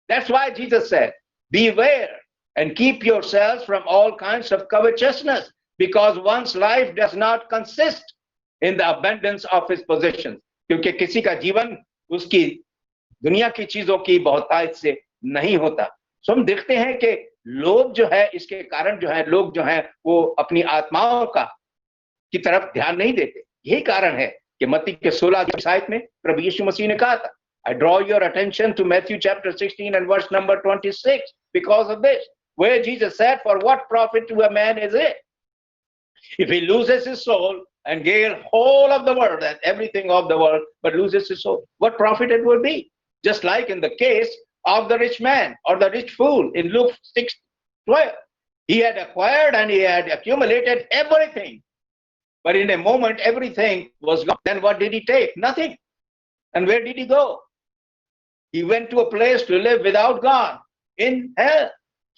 That's why Jesus said, beware and keep yourselves from all kinds of covetousness, because one's life does not consist in the abundance of his possessions. क्योंकि किसी का जीवन उसकी दुनिया की चीजों की बहुतायत से नहीं होता। सो हम देखते हैं कि लोभ जो है, इसके कारण जो है लोग जो है वो अपनी आत्माओं का की तरफ ध्यान नहीं देते। यही कारण है कि मत्ती के 16 आयत में प्रभु यीशु मसीह ने कहा था, I draw your attention to Matthew chapter 16 and verse number 26 because of this, where Jesus said, for what profit to a man is it if he loses his soul and gain whole of the world and everything of the world, but loses his soul? What profit it would be? Just like in the case of the rich man or the rich fool in Luke 6:12. He had acquired and he had accumulated everything, but in a moment everything was gone. Then what did he take? Nothing. And where did he go? He went to a place to live without God in hell.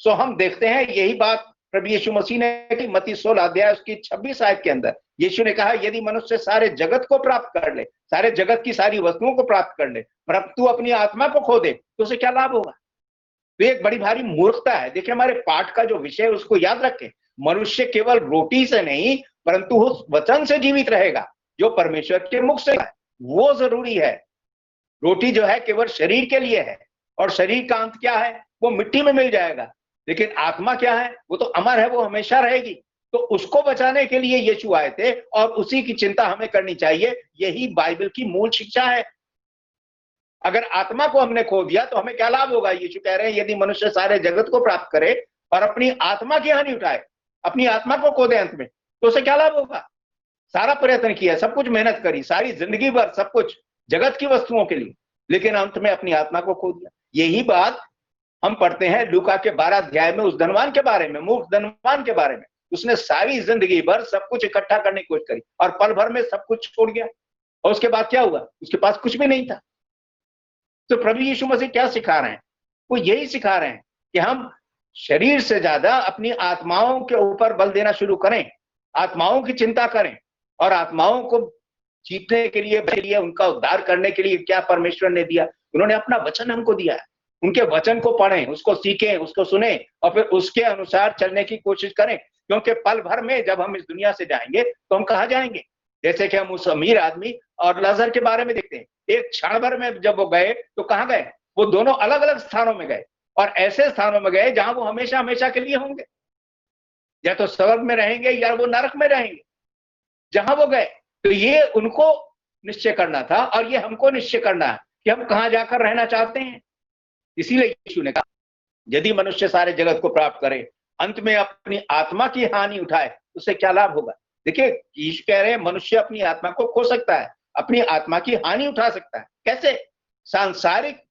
So हम देखते हैं यही बात प्रभु यीशु मसीह ने की मत्ती 16 अध्याय उसकी 26 आयत के अंदर। यीशु ने कहा यदि मनुष्य सारे जगत को प्राप्त कर ले, सारे जगत की सारी वस्तुओं को प्राप्त कर ले, परंतु अपनी आत्मा को खो दे, तो उसे क्या लाभ होगा? तो एक बड़ी भारी मूर्खता है। देखिए हमारे पाठ का जो विषय है उसको याद रखें। मनुष्य केवल रोटी से नहीं परंतु उस वचन से जीवित रहेगा जो परमेश्वर के मुख से है, वो जरूरी है। रोटी जो है केवल शरीर के लिए है और शरीर का अंत क्या है? वो मिट्टी में मिल जाएगा, लेकिन आत्मा क्या है? वो तो अमर है, वो हमेशा रहेगी। तो उसको बचाने के लिए यीशु आए थे और उसी की चिंता हमें करनी चाहिए। यही बाइबल की मूल शिक्षा है। अगर आत्मा को हमने खो दिया तो हमें क्या लाभ होगा? यीशु कह रहे हैं यदि मनुष्य सारे जगत को प्राप्त करे और अपनी आत्मा की हानि उठाए, अपनी आत्मा को खो दे अंत में, तो उसे क्या लाभ होगा? सारा प्रयत्न किया, सब कुछ मेहनत करी, सारी जिंदगी भर सब कुछ जगत की वस्तुओं के लिए, लेकिन अंत में अपनी आत्मा को खो दिया। यही बात हम पढ़ते हैं लूका के 12 अध्याय में उस धनवान के बारे में, मूर्ख धनवान के बारे में। उसने सारी जिंदगी भर सब कुछ इकट्ठा करने की कोशिश करी और पल भर में सब कुछ छोड़ गया, और उसके बाद क्या हुआ? उसके पास कुछ भी नहीं था। तो प्रभु यीशु मसीह क्या सिखा रहे हैं? वो यही सिखा रहे हैं कि हम शरीर से ज्यादा अपनी आत्माओं के ऊपर बल देना शुरू करें, आत्माओं की चिंता करें, और आत्माओं को जीतने के लिए उनका उद्धार करने के लिए क्या परमेश्वर ने दिया? उन्होंने अपना वचन हमको दिया है। उनके वचन को पढ़ें, उसको सीखें, उसको सुने और फिर उसके अनुसार चलने की कोशिश करें, क्योंकि पल भर में जब हम इस दुनिया से जाएंगे तो हम कहाँ जाएंगे? जैसे कि हम उस अमीर आदमी और लाजर के बारे में देखते हैं। एक क्षण भर में जब वो गए तो कहाँ गए? वो दोनों अलग अलग स्थानों में गए, और ऐसे स्थानों में गए जहां वो हमेशा हमेशा के लिए होंगे। या तो स्वर्ग में रहेंगे या वो नरक में रहेंगे। जहां वो गए, तो ये उनको निश्चय करना था और ये हमको निश्चय करना है कि हम कहां जाकर रहना चाहते हैं। इसीलिए यीशु ने कहा यदि मनुष्य सारे जगत को प्राप्त करे, अंत में अपनी आत्मा की हानि उठाए, उससे क्या लाभ होगा? देखिए यीशु कह रहे हैं मनुष्य अपनी आत्मा को खो सकता है, अपनी आत्मा की हानि उठा सकता है। कैसे? सांसारिक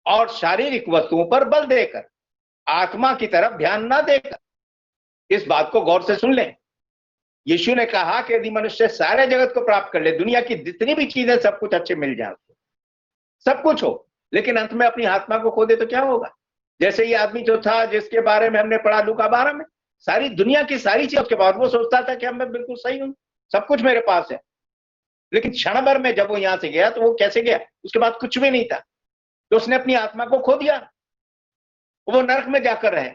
और शारीरिक वस्तुओं पर बल देकर, आत्मा की तरफ ध्यान ना देकर। इस बात को गौर से सुन लें। यीशु ने कहा कि यदि मनुष्य सारे जगत को प्राप्त कर ले, दुनिया की जितनी भी चीजें सब कुछ अच्छे मिल जाए, सब कुछ हो, लेकिन अंत में अपनी आत्मा को खो दे तो क्या होगा? जैसे ये आदमी जो था जिसके बारे में हमने पढ़ा लूका 12 में, सारी दुनिया की सारी चीज उसके बाद वो सोचता था कि मैं बिल्कुल सही हूं, सब कुछ मेरे पास है, लेकिन क्षण भर में जब वो यहां से गया तो वो कैसे गया? उसके बाद कुछ भी नहीं था, तो उसने अपनी आत्मा को खो दिया, वो नरक में जाकर रहे।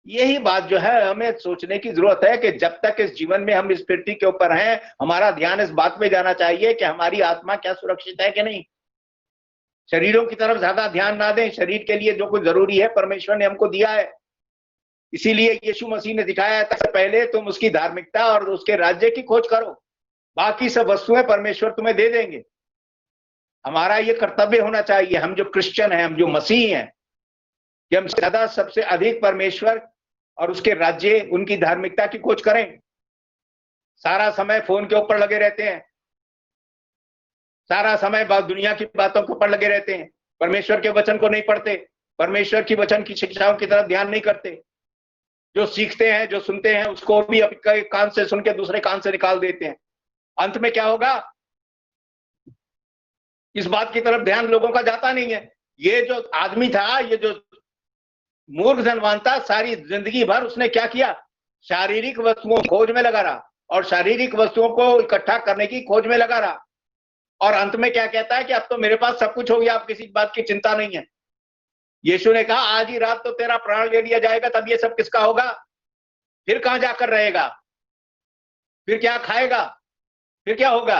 यही बात जो है हमें सोचने की जरूरत है कि जब तक इस जीवन में हम इस पृथ्वी के ऊपर हैं, हमारा ध्यान इस बात पे जाना चाहिए कि हमारी आत्मा क्या सुरक्षित है कि नहीं। शरीरों की तरफ ज्यादा ध्यान ना दें। शरीर के लिए जो कुछ जरूरी है परमेश्वर ने हमको दिया है। इसीलिए यीशु मसीह ने दिखाया था पहले तुम उसकी धार्मिकता और उसके राज्य की खोज करो, बाकी सब वस्तुएं परमेश्वर तुम्हें दे देंगे। हमारा ये कर्तव्य होना चाहिए, हम जो क्रिश्चियन हैं, हम जो मसीह हैं, कि हम ज्यादा सबसे अधिक परमेश्वर और उसके राज्य, उनकी धार्मिकता की खोज करें। सारा समय फोन के ऊपर लगे रहते हैं, सारा समय दुनिया की बातों के ऊपर लगे रहते हैं, परमेश्वर के वचन को नहीं पढ़ते, परमेश्वर की वचन की शिक्षाओं की तरफ ध्यान नहीं करते। जो सीखते हैं, जो सुनते हैं, उसको भी एक कान से सुन के दूसरे कान से निकाल देते हैं। अंत में क्या होगा? इस बात की तरफ ध्यान लोगों का जाता नहीं है। ये जो आदमी था, ये जो मूर्ख धनवान था, सारी जिंदगी भर उसने क्या किया? शारीरिक वस्तुओं की खोज में लगा रहा और शारीरिक वस्तुओं को इकट्ठा करने की खोज में लगा रहा, और अंत में क्या कहता है कि अब तो मेरे पास सब कुछ हो गया, अब किसी बात की चिंता नहीं है। यीशु ने कहा आज ही रात तो तेरा प्राण ले लिया जाएगा, तब ये सब किसका होगा? फिर कहां जाकर रहेगा? फिर क्या खाएगा? फिर क्या होगा?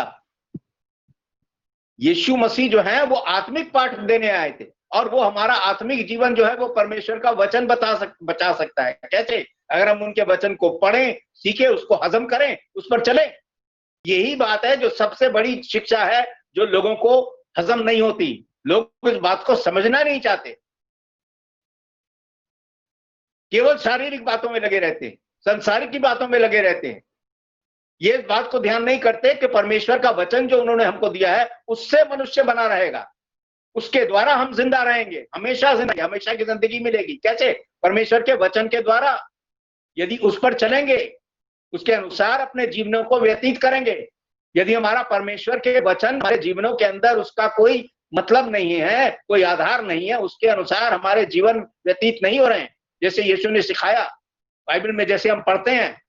यीशु मसीह जो है वो आत्मिक पाठ देने आए थे, और वो हमारा आत्मिक जीवन जो है वो परमेश्वर का वचन बचा सकता है। कैसे? अगर हम उनके वचन को पढ़ें, सीखें, उसको हजम करें, उस पर चलें। यही बात है जो सबसे बड़ी शिक्षा है, जो लोगों को हजम नहीं होती, लोग इस बात को समझना नहीं चाहते, केवल शारीरिक बातों में लगे रहते हैं, संसारिक की बातों में लगे रहते हैं। ये इस बात को ध्यान नहीं करते कि परमेश्वर का वचन जो उन्होंने हमको दिया है उससे मनुष्य बना रहेगा, उसके द्वारा हम जिंदा रहेंगे, हमेशा जिंदा, हमेशा की जिंदगी मिलेगी। कैसे? परमेश्वर के वचन के द्वारा। यदि उस पर चलेंगे, उसके अनुसार अपने जीवनों को व्यतीत करेंगे। यदि हमारा परमेश्वर के वचन हमारे जीवनों के अंदर उसका कोई मतलब नहीं है, कोई आधार नहीं है, उसके अनुसार हमारे जीवन व्यतीत नहीं हो रहे हैं जैसे यीशु ने सिखाया, बाइबल में जैसे हम पढ़ते हैं,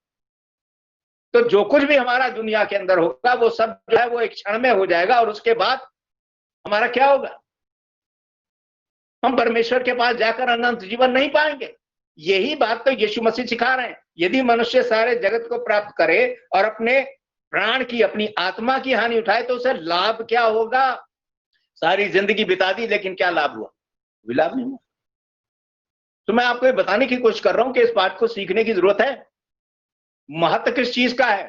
तो जो कुछ भी हमारा दुनिया के अंदर होगा वो सब जो है वो एक क्षण में हो जाएगा, और उसके बाद हमारा क्या होगा? हम परमेश्वर के पास जाकर अनंत जीवन नहीं पाएंगे। यही बात तो यीशु मसीह सिखा रहे हैं। यदि मनुष्य सारे जगत को प्राप्त करे और अपने प्राण की, अपनी आत्मा की हानि उठाए, तो उसे लाभ क्या होगा? सारी जिंदगी बिता दी, लेकिन क्या लाभ हुआ? भी लाभ नहीं हुआ। तो मैं आपको ये बताने की कोशिश कर रहा हूं कि इस बात को सीखने की जरूरत है। महत्व किस चीज का है?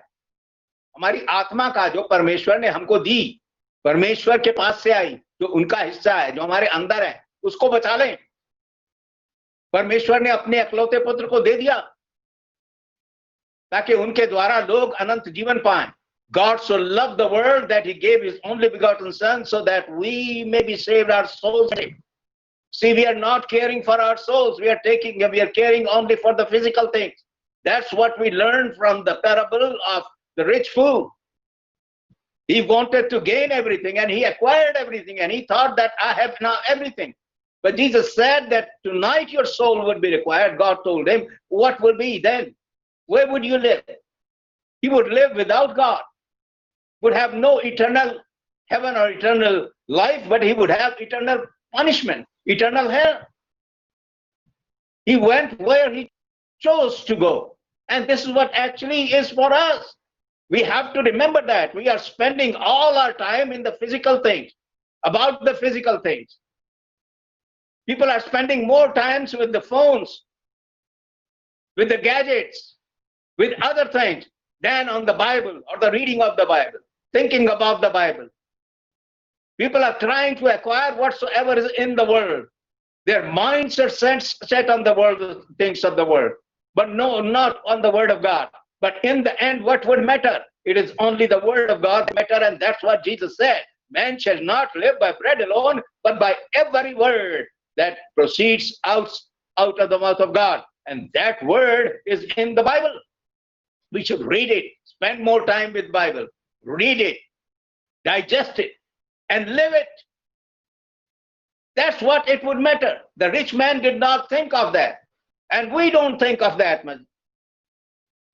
हमारी आत्मा का, जो परमेश्वर ने हमको दी, परमेश्वर के पास से आई, जो उनका हिस्सा है, जो हमारे अंदर है, उसको बचा लें। परमेश्वर ने अपने इकलौते पुत्र को दे दिया ताकि उनके द्वारा लोग अनंत जीवन पाएं। God so loved the world that he gave his only begotten son so that we may be saved, our souls. See, we are not caring for our souls. We are caring only for the physical things. That's what we learned from the parable of the rich fool. He wanted to gain everything and he acquired everything and he thought that I have now everything. But Jesus said that tonight your soul would be required. God told him, what will be then? Where would you live? He would live without God, would have no eternal heaven or eternal life, but he would have eternal punishment, eternal hell. He went where he chose to go. And this is what actually is for us. We have to remember that we are spending all our time in the physical things, about the physical things. People are spending more times with the phones, with the gadgets, with other things than on the Bible or the reading of the Bible, thinking about the Bible. People are trying to acquire whatsoever is in the world. Their minds are set on the world, things of the world, but no, not on the word of God. But in the end, what would matter? It is only the word of God that matter, and that's what Jesus said. Man shall not live by bread alone, but by every word that proceeds out of the mouth of God. And that word is in the Bible. We should read it, spend more time with Bible, read it, digest it, and live it. That's what it would matter. The rich man did not think of that. And we don't think of that much.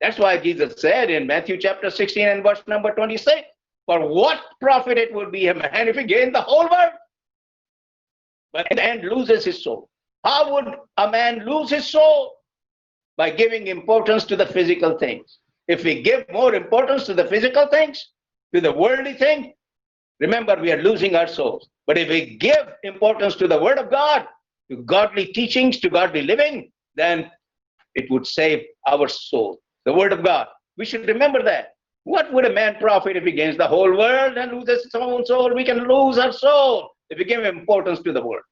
That's why Jesus said in Matthew chapter 16 and verse number 26, for what profit it would be a man if he gained the whole world, but in the end loses his soul. How would a man lose his soul? By giving importance to the physical things. If we give more importance to the physical things, to the worldly thing, remember we are losing our souls. But if we give importance to the word of God, to godly teachings, to godly living, then it would save our soul. The word of God. We should remember that. What would a man profit if he gains the whole world and loses his own soul? We can lose our soul if we give importance to the word.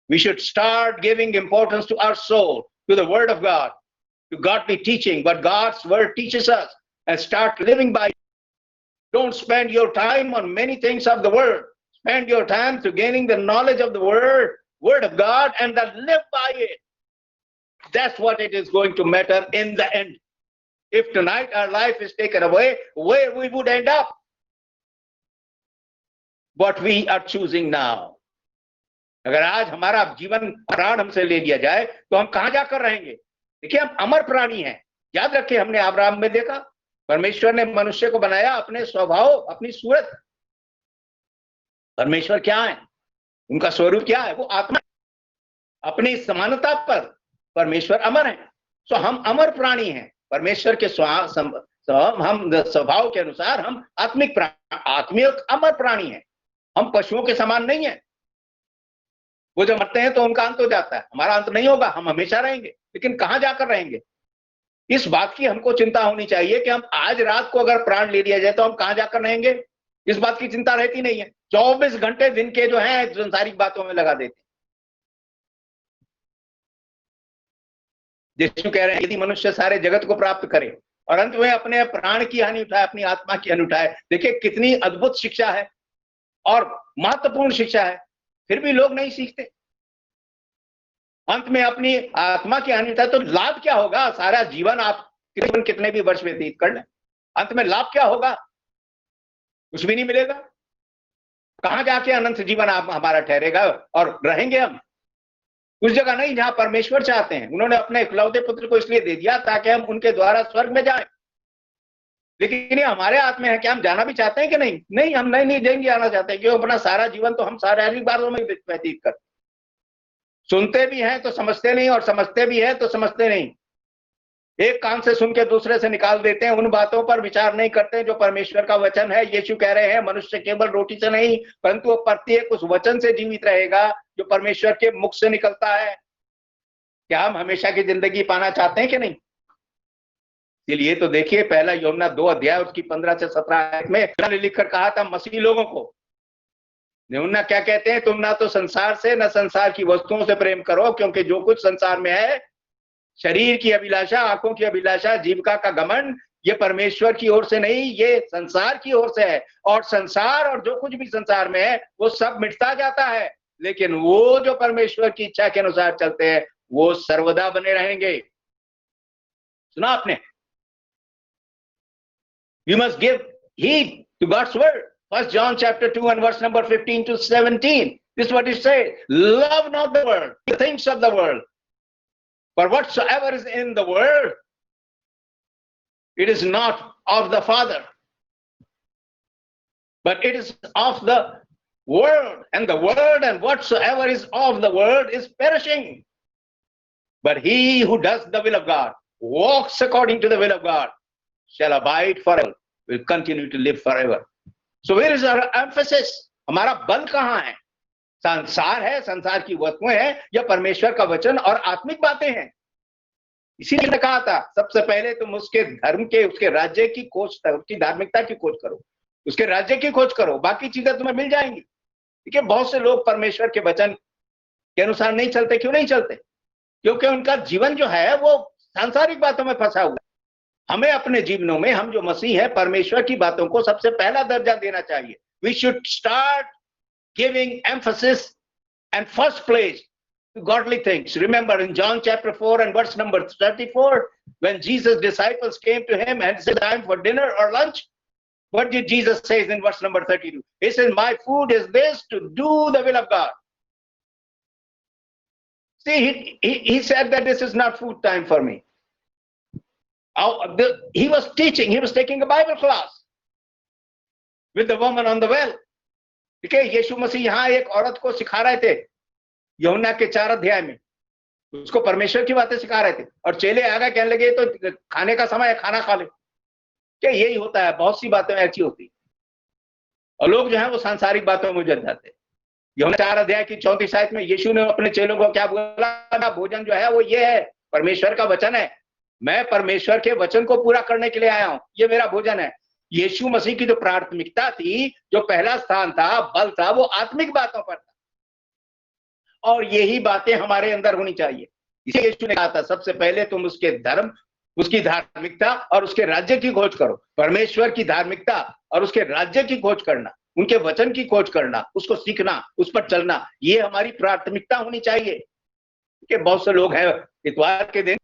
We should start giving importance to our soul, to the word of God, to godly teaching, what God's word teaches us, and start living by it. Don't spend your time on many things of the world. Spend your time to gaining the knowledge of the word of God, and then live by it. That's what it is going to matter in the end. If tonight our life is taken away, where we would end up? What we are choosing now. अगर आज हमारा जीवन प्राण हमसे ले लिया जाए तो हम कहां जाकर रहेंगे? देखिए, हम अमर प्राणी हैं। याद रखिए, हमने अब्राहम में देखा, परमेश्वर ने मनुष्य को बनाया अपने स्वभाव, अपनी सूरत। परमेश्वर क्या है? उनका स्वरूप क्या है? वो आत्मा। अपनी समानता पर परमेश्वर अमर है। सो हम अमर प्राणी हैं। परमेश्वर के हम स्वभाव के अनुसार हम आत्मिक अमर प्राणी हैं। हम पशुओं के समान नहीं है। वो जब मरते हैं तो उनका अंत हो जाता है, हमारा अंत नहीं होगा, हम हमेशा रहेंगे। लेकिन कहां जाकर रहेंगे? इस बात की हमको चिंता होनी चाहिए कि हम आज रात को अगर प्राण ले लिया जाए तो हम कहां जाकर रहेंगे? इस बात की चिंता रहती नहीं है। 24 घंटे दिन के जो है संसारिक बातों में लगा देते। यीशु कह रहे हैं यदि मनुष्य सारे जगत को प्राप्त करे और अंत में अपने प्राण की हानि उठाए, अपनी आत्मा की हानि उठाए। देखिए कितनी अद्भुत शिक्षा है और महत्वपूर्ण शिक्षा है, फिर भी लोग नहीं सीखते। अंत में अपनी आत्मा की हानि उठाए तो लाभ क्या होगा? सारा जीवन आप कितने भी वर्ष व्यतीत कर लें, अंत में लाभ क्या होगा? कुछ भी नहीं मिलेगा। कहां जाके अनंत जीवन हमारा ठहरेगा और रहेंगे हम? उस जगह नहीं जहां परमेश्वर चाहते हैं। उन्होंने अपने इकलौते पुत्र को इसलिए दे दिया ताकि हम उनके द्वारा स्वर्ग में जाएं। लेकिन ये हमारे हाथ में है कि हम जाना भी चाहते हैं कि नहीं? नहीं, हम नहीं जाएंगे, आना चाहते हैं, क्यों? अपना सारा जीवन तो हम शारीरिक बातों में व्यतीत करते, सुनते भी हैं तो समझते नहीं, और समझते भी हैं तो समझते नहीं। एक कान से सुन के दूसरे से निकाल देते हैं, उन बातों पर विचार नहीं करते जो परमेश्वर का वचन है। यीशु कह रहे हैं मनुष्य केवल रोटी से नहीं परंतु वो प्रत्येक उस वचन से जीवित रहेगा जो परमेश्वर के मुख से निकलता है। क्या हम हमेशा की जिंदगी पाना चाहते हैं कि नहीं? इसलिए तो देखिए पहला यूहन्ना 2 अध्याय उसकी 15 से 17 में लिखकर कहा था मसीही लोगों को। यूहन्ना क्या कहते हैं? तुम ना तो संसार से न संसार की वस्तुओं से प्रेम करो, क्योंकि जो कुछ संसार में है, शरीर की अभिलाषा, आंखों की अभिलाषा, जीविका का घमंड, ये परमेश्वर की ओर से नहीं, ये संसार की ओर से है। और संसार और जो कुछ भी संसार में है वो सब मिटता जाता है, लेकिन वो जो परमेश्वर की इच्छा के अनुसार चलते हैं वो सर्वदा बने रहेंगे। सुना आपने? We must give heed to God's word. 1 John chapter 2 and verse number 15 to 17. This is what it says. Love not the world, the things of the world. For whatsoever is in the world, it is not of the Father, but it is of the world. And the world and whatsoever is of the world is perishing. But he who does the will of God, walks according to the will of God, shall abide forever, will continue to live forever. So where is our emphasis? हमारा बल कहाँ है? संसार है, संसार की वस्तुएं हैं, या परमेश्वर का वचन और आत्मिक बातें हैं? इसीलिए ने कहा था सबसे पहले तुम उसके धर्म के, उसके राज्य की खोज, उसकी धार्मिकता की खोज करो, उसके राज्य की खोज करो, बाकी चीजें तुम्हें मिल जाएंगी। ठीक है, बहुत से लोग परमेश्वर के वचन के अनुसार नहीं चलते। क्यों नहीं चलते? क्योंकि उनका जीवन जो है वो सांसारिक बातों में फंसा हुआ है। हमें अपने जीवनों में, हम जो मसीह है, परमेश्वर की बातों को सबसे पहला दर्जा देना चाहिए। We should start giving emphasis and first place to godly things. Remember in John chapter 4 and verse number 34, when Jesus' disciples came to him and said, time for dinner or lunch, what did Jesus say in verse number 32? He says, my food is this, to do the will of God. See, he said that this is not food time for me. He was teaching, he was taking a Bible class with the woman on the well. ठीक है, यीशु मसीह यहाँ एक औरत को सिखा रहे थे यूहन्ना के 4 अध्याय में, उसको परमेश्वर की बातें सिखा रहे थे। और चेले आगे कहने लगे तो खाने का समय है, खाना खा ले। क्या यही होता है? बहुत सी बातें ऐसी होती, और लोग जो है वो सांसारिक बातों में उलझ जाते। यूहन्ना 4 अध्याय की 34 आयत में यीशु ने अपने चेलों को क्या बोला? भोजन जो है वो ये है, परमेश्वर का वचन है। मैं परमेश्वर के वचन को पूरा करने के लिए आया हूं, ये मेरा भोजन है। यीशु मसीह की जो प्राथमिकता थी, जो पहला स्थान था, बल था, वो आत्मिक बातों पर था, और यही बातें हमारे अंदर होनी चाहिए। इसीलिए यीशु ने कहा था सबसे पहले तुम उसके धर्म, उसकी धार्मिकता और उसके राज्य की खोज करो। परमेश्वर की धार्मिकता और उसके राज्य की खोज करना, उनके वचन की खोज करना, उसको सीखना, उस पर चलना, ये हमारी प्राथमिकता होनी चाहिए। कि बहुत से लोग हैं इतवार के दिन,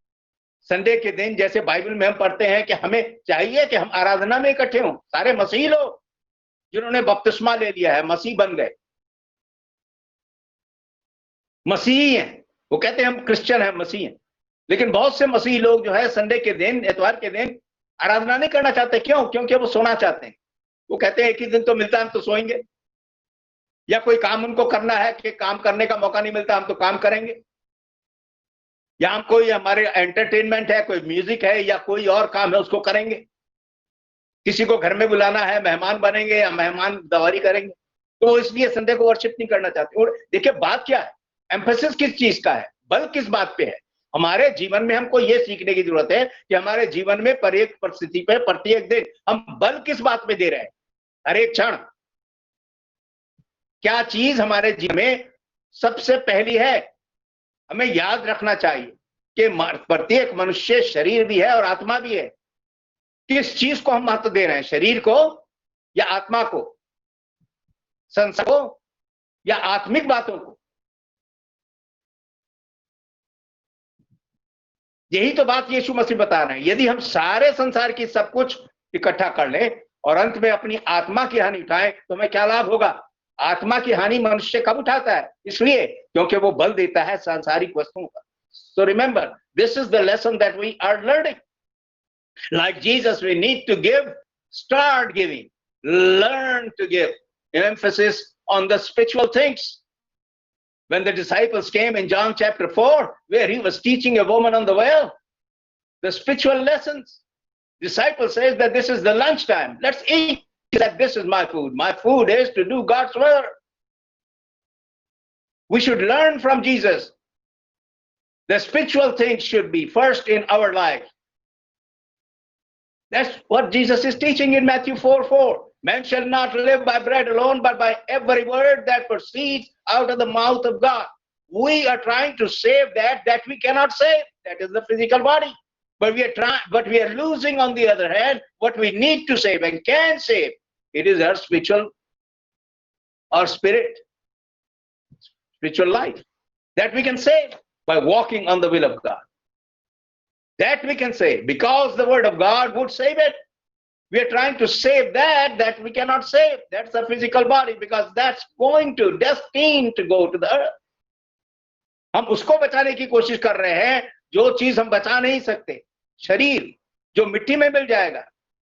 संडे के दिन, जैसे बाइबल में हम पढ़ते हैं कि हमें चाहिए कि हम आराधना में इकट्ठे हों। सारे मसीही लोग जिन्होंने बपतिस्मा ले लिया है, मसीह बन गए, मसीही हैं, वो कहते हैं हम क्रिश्चियन हैं, मसीह हैं। लेकिन बहुत से मसीही लोग जो है संडे के दिन, इतवार के दिन आराधना नहीं करना चाहते। क्यों? क्योंकि वो सोना चाहते हैं। वो कहते हैं एक ही दिन तो मिलता है, हम तो सोएंगे। या कोई काम उनको करना है कि काम करने का मौका नहीं मिलता, हम तो काम करेंगे। या हम कोई, हमारे एंटरटेनमेंट है, कोई म्यूजिक है या कोई और काम है, उसको करेंगे। किसी को घर में बुलाना है, मेहमान बनेंगे या मेहमान दवारी करेंगे। तो वो इसलिए संडे को वर्शिप नहीं करना चाहते। और देखिए बात क्या है, एम्फेसिस किस चीज का है, बल किस बात पे है। हमारे जीवन में हमको ये सीखने की जरूरत है कि हमारे जीवन में प्रत्येक परिस्थिति पे, प्रत्येक दिन हम बल किस बात पे दे रहे हैं। हर एक क्षण क्या चीज हमारे जीवन में सबसे पहली है? हमें याद रखना चाहिए कि प्रत्येक मनुष्य शरीर भी है और आत्मा भी है। किस चीज को हम महत्व दे रहे हैं, शरीर को या आत्मा को, संसार को या आत्मिक बातों को? यही तो बात यीशु मसीह बता रहे हैं। यदि हम सारे संसार की सब कुछ इकट्ठा कर लें और अंत में अपनी आत्मा की हानि उठाएं तो हमें क्या लाभ होगा? आत्मा की हानि मनुष्य कब उठाता है? इसलिए क्योंकि वो बल देता है सांसारिक वस्तुओं का। So remember, this is the lesson that we are learning. Like Jesus, we need to give, start giving, learn to give. An emphasis on the spiritual things. When the disciples came in John chapter 4, where he was teaching a woman on the well, the spiritual lessons. Disciple says that this is the lunchtime. Let's eat. He said, this is my food. My food is to do God's will. We should learn from Jesus. The spiritual things should be first in our life. That's what Jesus is teaching in Matthew 4:4. Man shall not live by bread alone, but by every word that proceeds out of the mouth of God. We are trying to save that we cannot save. That is the physical body. But we are losing, on the other hand, what we need to save and can save. It is our spiritual, our spirit, spiritual life. That we can save by walking on the will of God. That we can save because the word of God would save it. We are trying to save that we cannot save. That's the physical body, because that's destined to go to the earth. हम उसको बचाने की कोशिश कर रहे हैं जो चीज हम बचा नहीं सकते। शरीर जो मिट्टी में मिल जाएगा,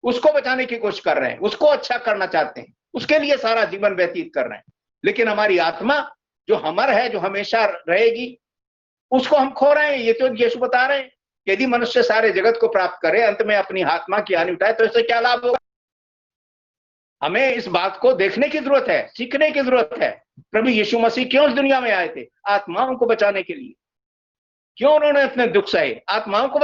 उसको बचाने की कोशिश कर रहे हैं, उसको अच्छा करना चाहते हैं, उसके लिए सारा जीवन व्यतीत कर रहे हैं। लेकिन हमारी आत्मा जो अमर है, जो हमेशा रहेगी, उसको हम खो रहे हैं। ये तो यीशु बता रहे हैं, यदि मनुष्य सारे जगत को प्राप्त करे, अंत में अपनी आत्मा की हानि उठाए, तो इससे क्या लाभ होगा? हमें इस बात को देखने की जरूरत है, सीखने की जरूरत है। प्रभु यीशु मसीह क्यों इस दुनिया में आए थे? आत्माओं को बचाने के लिए। क्यों उन्होंने इतने दुख सहे? आत्माओं को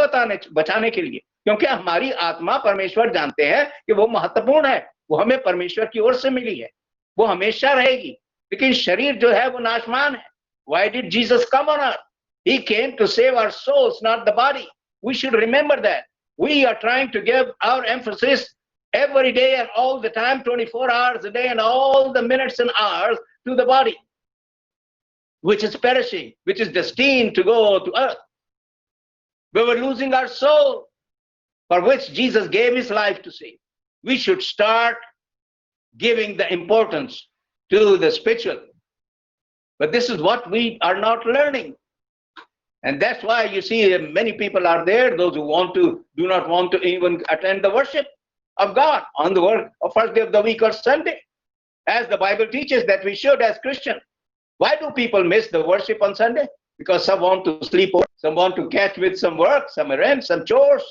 बचाने के लिए। क्योंकि हमारी आत्मा, परमेश्वर जानते हैं कि वो महत्वपूर्ण है, वो हमें परमेश्वर की ओर से मिली है, वो हमेशा रहेगी। लेकिन शरीर जो है वो नाशमान है। Why did Jesus come on earth? He came to save our souls, not the body. We should remember that. We are trying to give our emphasis every day and all the time, 24 hours a day and all the minutes and hours, to the body, which is perishing, which is destined to go to earth. We were losing our soul, for which Jesus gave his life to save. We should start giving the importance to the spiritual. But this is what we are not learning. And that's why you see many people are there, those who do not want to even attend the worship of God on the first day of the week or Sunday, as the Bible teaches that we should as Christians. Why do people miss the worship on Sunday? Because some want to sleep over, some want to catch with some work, some errands, some chores,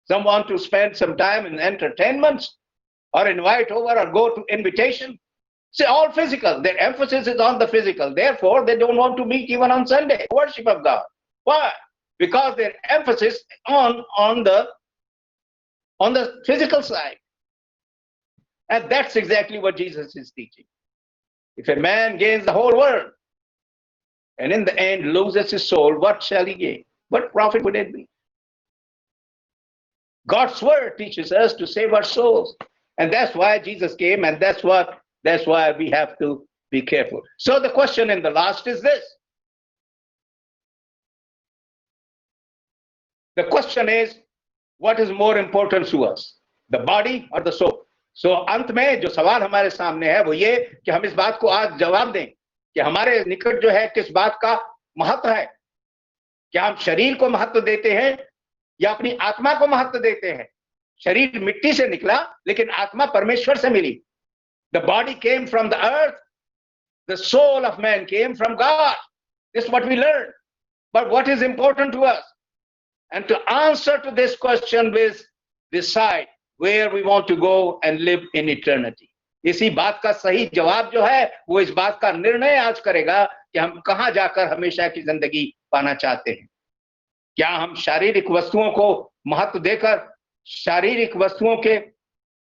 some want to spend some time in entertainments, or invite over or go to invitation. See, all physical. Their emphasis is on the physical. Therefore, they don't want to meet even on Sunday, worship of God. Why? Because their emphasis on the physical side. And that's exactly what Jesus is teaching. If a man gains the whole world and in the end loses his soul, what shall he gain? What profit would it be? God's word teaches us to save our souls. And that's why Jesus came, and that's why we have to be careful. So the question in the last is this. The question is, what is more important to us, the body or the soul? So अंत में जो सवाल हमारे सामने है वो ये कि हम इस बात को आज जवाब दें कि हमारे निकट जो है किस बात का महत्व है। क्या हम शरीर को महत्व देते हैं या अपनी आत्मा को महत्व देते हैं? शरीर मिट्टी से निकला, लेकिन आत्मा परमेश्वर से मिली। The body came from the earth, the soul of man came from God. This is what we learn. But what is important to us? And to answer to this question, we decide where we want to go and live in eternity. इसी बात का सही जवाब जो है वो इस बात का निर्णय आज करेगा कि हम कहां जाकर हमेशा की जिंदगी पाना चाहते हैं। क्या हम शारीरिक वस्तुओं को महत्व देकर, शारीरिक वस्तुओं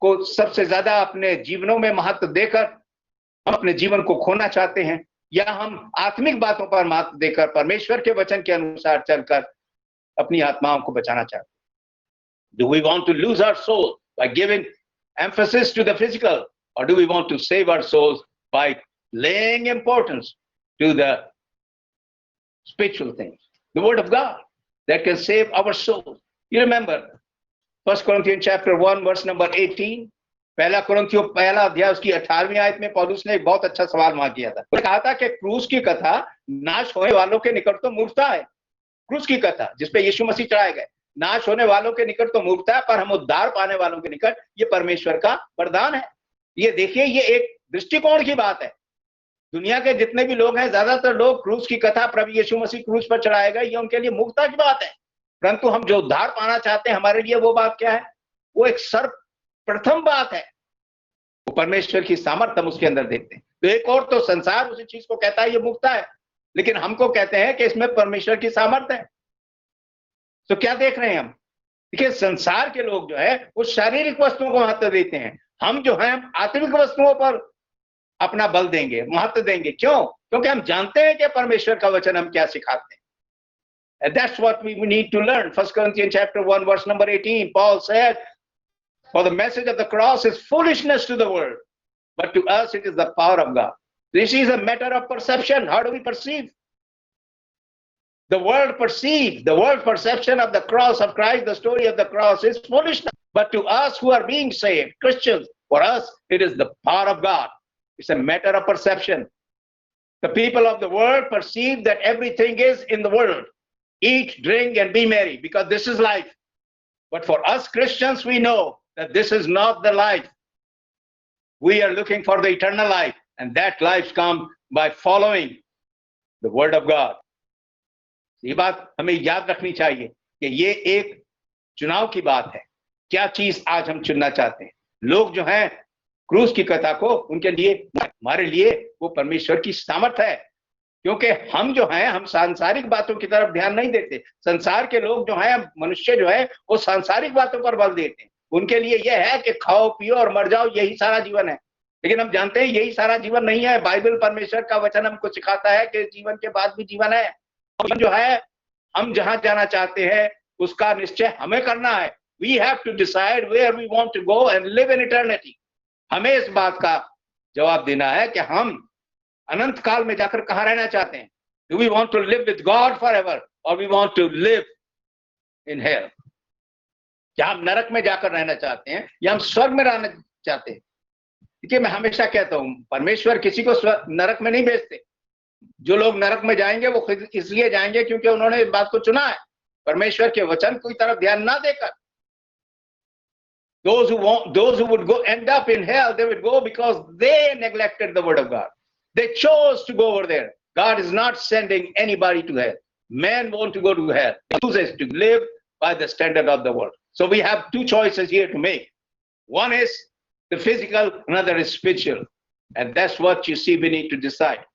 को सबसे ज्यादा अपने जीवनों में महत्व देकर हम अपने जीवन को खोना चाहते हैं, या हम आत्मिक बातों पर महत्व देकर परमेश्वर के वचन के अनुसार चलकर अपनी आत्माओं को बचाना चाहते हैं? Do we want to lose our soul by giving emphasis to the physical, or do we want to save our souls by laying importance to the spiritual things, the word of God that can save our souls? You remember 1 Corinthians chapter 1 verse number 18, पहला कुरिन्थियों पहला अध्याय उसकी 18वीं आयत में पौलुस ने एक बहुत अच्छा सवाल वहां किया था। उसने कहा था कि क्रूस की कथा नाश होने वालों के निकट तो मूर्खता है। क्रूस की कथा जिसपे यीशु मसीह चढ़ाए गए, नाश होने वालों के निकट तो मूर्खता है, पर हम उद्धार पाने वालों के निकट ये परमेश्वर का वरदान है। ये देखिए, ये एक दृष्टिकोण की बात है। दुनिया के जितने भी लोग हैं, ज्यादातर लोग क्रूस की कथा, प्रभु यीशु मसीह क्रूस पर चढ़ाए गए, ये उनके लिए मूर्खता की बात है। परंतु हम जो उद्धार पाना चाहते हैं, हमारे लिए वो बात क्या है? वो एक सर्वप्रथम बात है। वो परमेश्वर की सामर्थ्य हम उसके अंदर देखते हैं। तो एक और तो संसार उसी चीज को कहता है ये मूर्खता है, लेकिन हमको कहते हैं कि इसमें परमेश्वर की सामर्थ्य है। तो क्या देख रहे हैं हम? देखिए, संसार के लोग जो है वो शारीरिक वस्तुओं को महत्व देते हैं। हम जो है आत्मिक वस्तुओं पर अपना बल देंगे, महत्व देंगे। क्यों? क्योंकि हम जानते हैं कि परमेश्वर का वचन हम क्या सिखाते हैं। And that's what we need to learn. 1 Corinthians chapter 1 verse number 18, Paul said, for the message of the cross is foolishness to the world, but to us it is the power of God. This is a matter of perception. How do we perceive? The world perceives, the world perception of the cross of Christ, the story of the cross is foolishness. But to us who are being saved, Christians, for us it is the power of God. It's a matter of perception. The people of the world perceive that everything is in the world. Eat, drink, and be merry, because this is life. But for us Christians, we know that this is not the life. We are looking for the eternal life, and that life comes by following the word of God. ये बात हमें याद रखनी चाहिए कि ये एक चुनाव की बात है। क्या चीज आज हम चुनना चाहते हैं? लोग जो हैं क्रूस की कथा को, उनके लिए, हमारे लिए वो परमेश्वर की सामर्थ है। क्योंकि हम जो हैं, हम सांसारिक बातों की तरफ ध्यान नहीं देते। संसार के लोग जो हैं, मनुष्य जो है, वो सांसारिक बातों पर बल देते हैं। उनके लिए यह है कि खाओ पियो और मर जाओ, यही सारा जीवन है। लेकिन हम जानते हैं यही सारा जीवन नहीं है। बाइबल, परमेश्वर का वचन हमको सिखाता है कि जीवन के बाद भी जीवन है। जो है, हम जहां जाना चाहते हैं उसका निश्चय हमें करना है। We have to decide where we want to go and live in eternity. हमें इस बात का जवाब देना है कि हम अनंत काल में जाकर कहां रहना चाहते हैं। Do we want to live with God forever or we want to live in hell? क्या हम नरक में जाकर रहना चाहते हैं या हम स्वर्ग में रहना चाहते हैं? देखिए, मैं हमेशा कहता हूं, परमेश्वर किसी को नरक में नहीं भेजते। जो लोग नरक में जाएंगे वो इसलिए जाएंगे क्योंकि उन्होंने इस बात को चुना है, परमेश्वर के वचन की तरफ ध्यान ना देकर। Those who would go end up in hell, they would go because they neglected the word of God. They chose to go over there. God is not sending anybody to hell. Men want to go to hell. He chooses to live by the standard of the world. So we have two choices here to make. One is the physical, another is spiritual. And that's what you see we need to decide.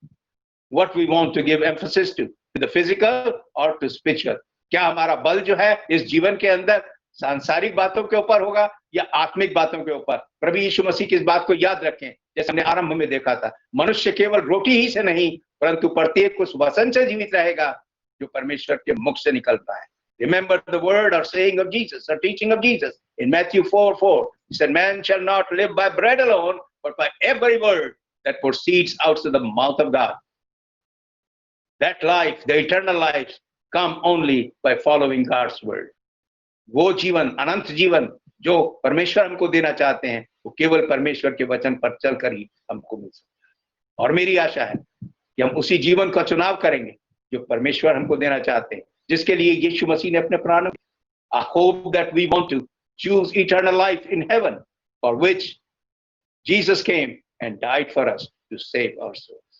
What we want to give emphasis to the physical or to spiritual. क्या हमारा बल जो है इस जीवन के अंदर सांसारिक बातों के ऊपर होगा या आत्मिक बातों के ऊपर? प्रभु यीशु मसीह की इस बात को याद रखें, जैसे हमने आरंभ में देखा था, मनुष्य केवल रोटी ही से नहीं परंतु प्रत्येक उस वचन से जीवित रहेगा जो परमेश्वर के मुख से निकलता है। Remember the word or saying of Jesus, or teaching of Jesus in Matthew 4:4. He said, "Man shall not live by bread alone, but by every word that proceeds out of the mouth of God." That life, the eternal life, come only by following God's word. वो जीवन, अनंत जीवन जो परमेश्वर हमको देना चाहते हैं, वो केवल परमेश्वर के वचन पर चलकर ही हमको मिल सकता है। और मेरी आशा है कि हम उसी जीवन का चुनाव करेंगे जो परमेश्वर हमको देना चाहते हैं, जिसके लिए यीशु मसीह ने अपने प्राण। I hope that we want to choose eternal life in heaven, for which Jesus came and died for us to save our souls.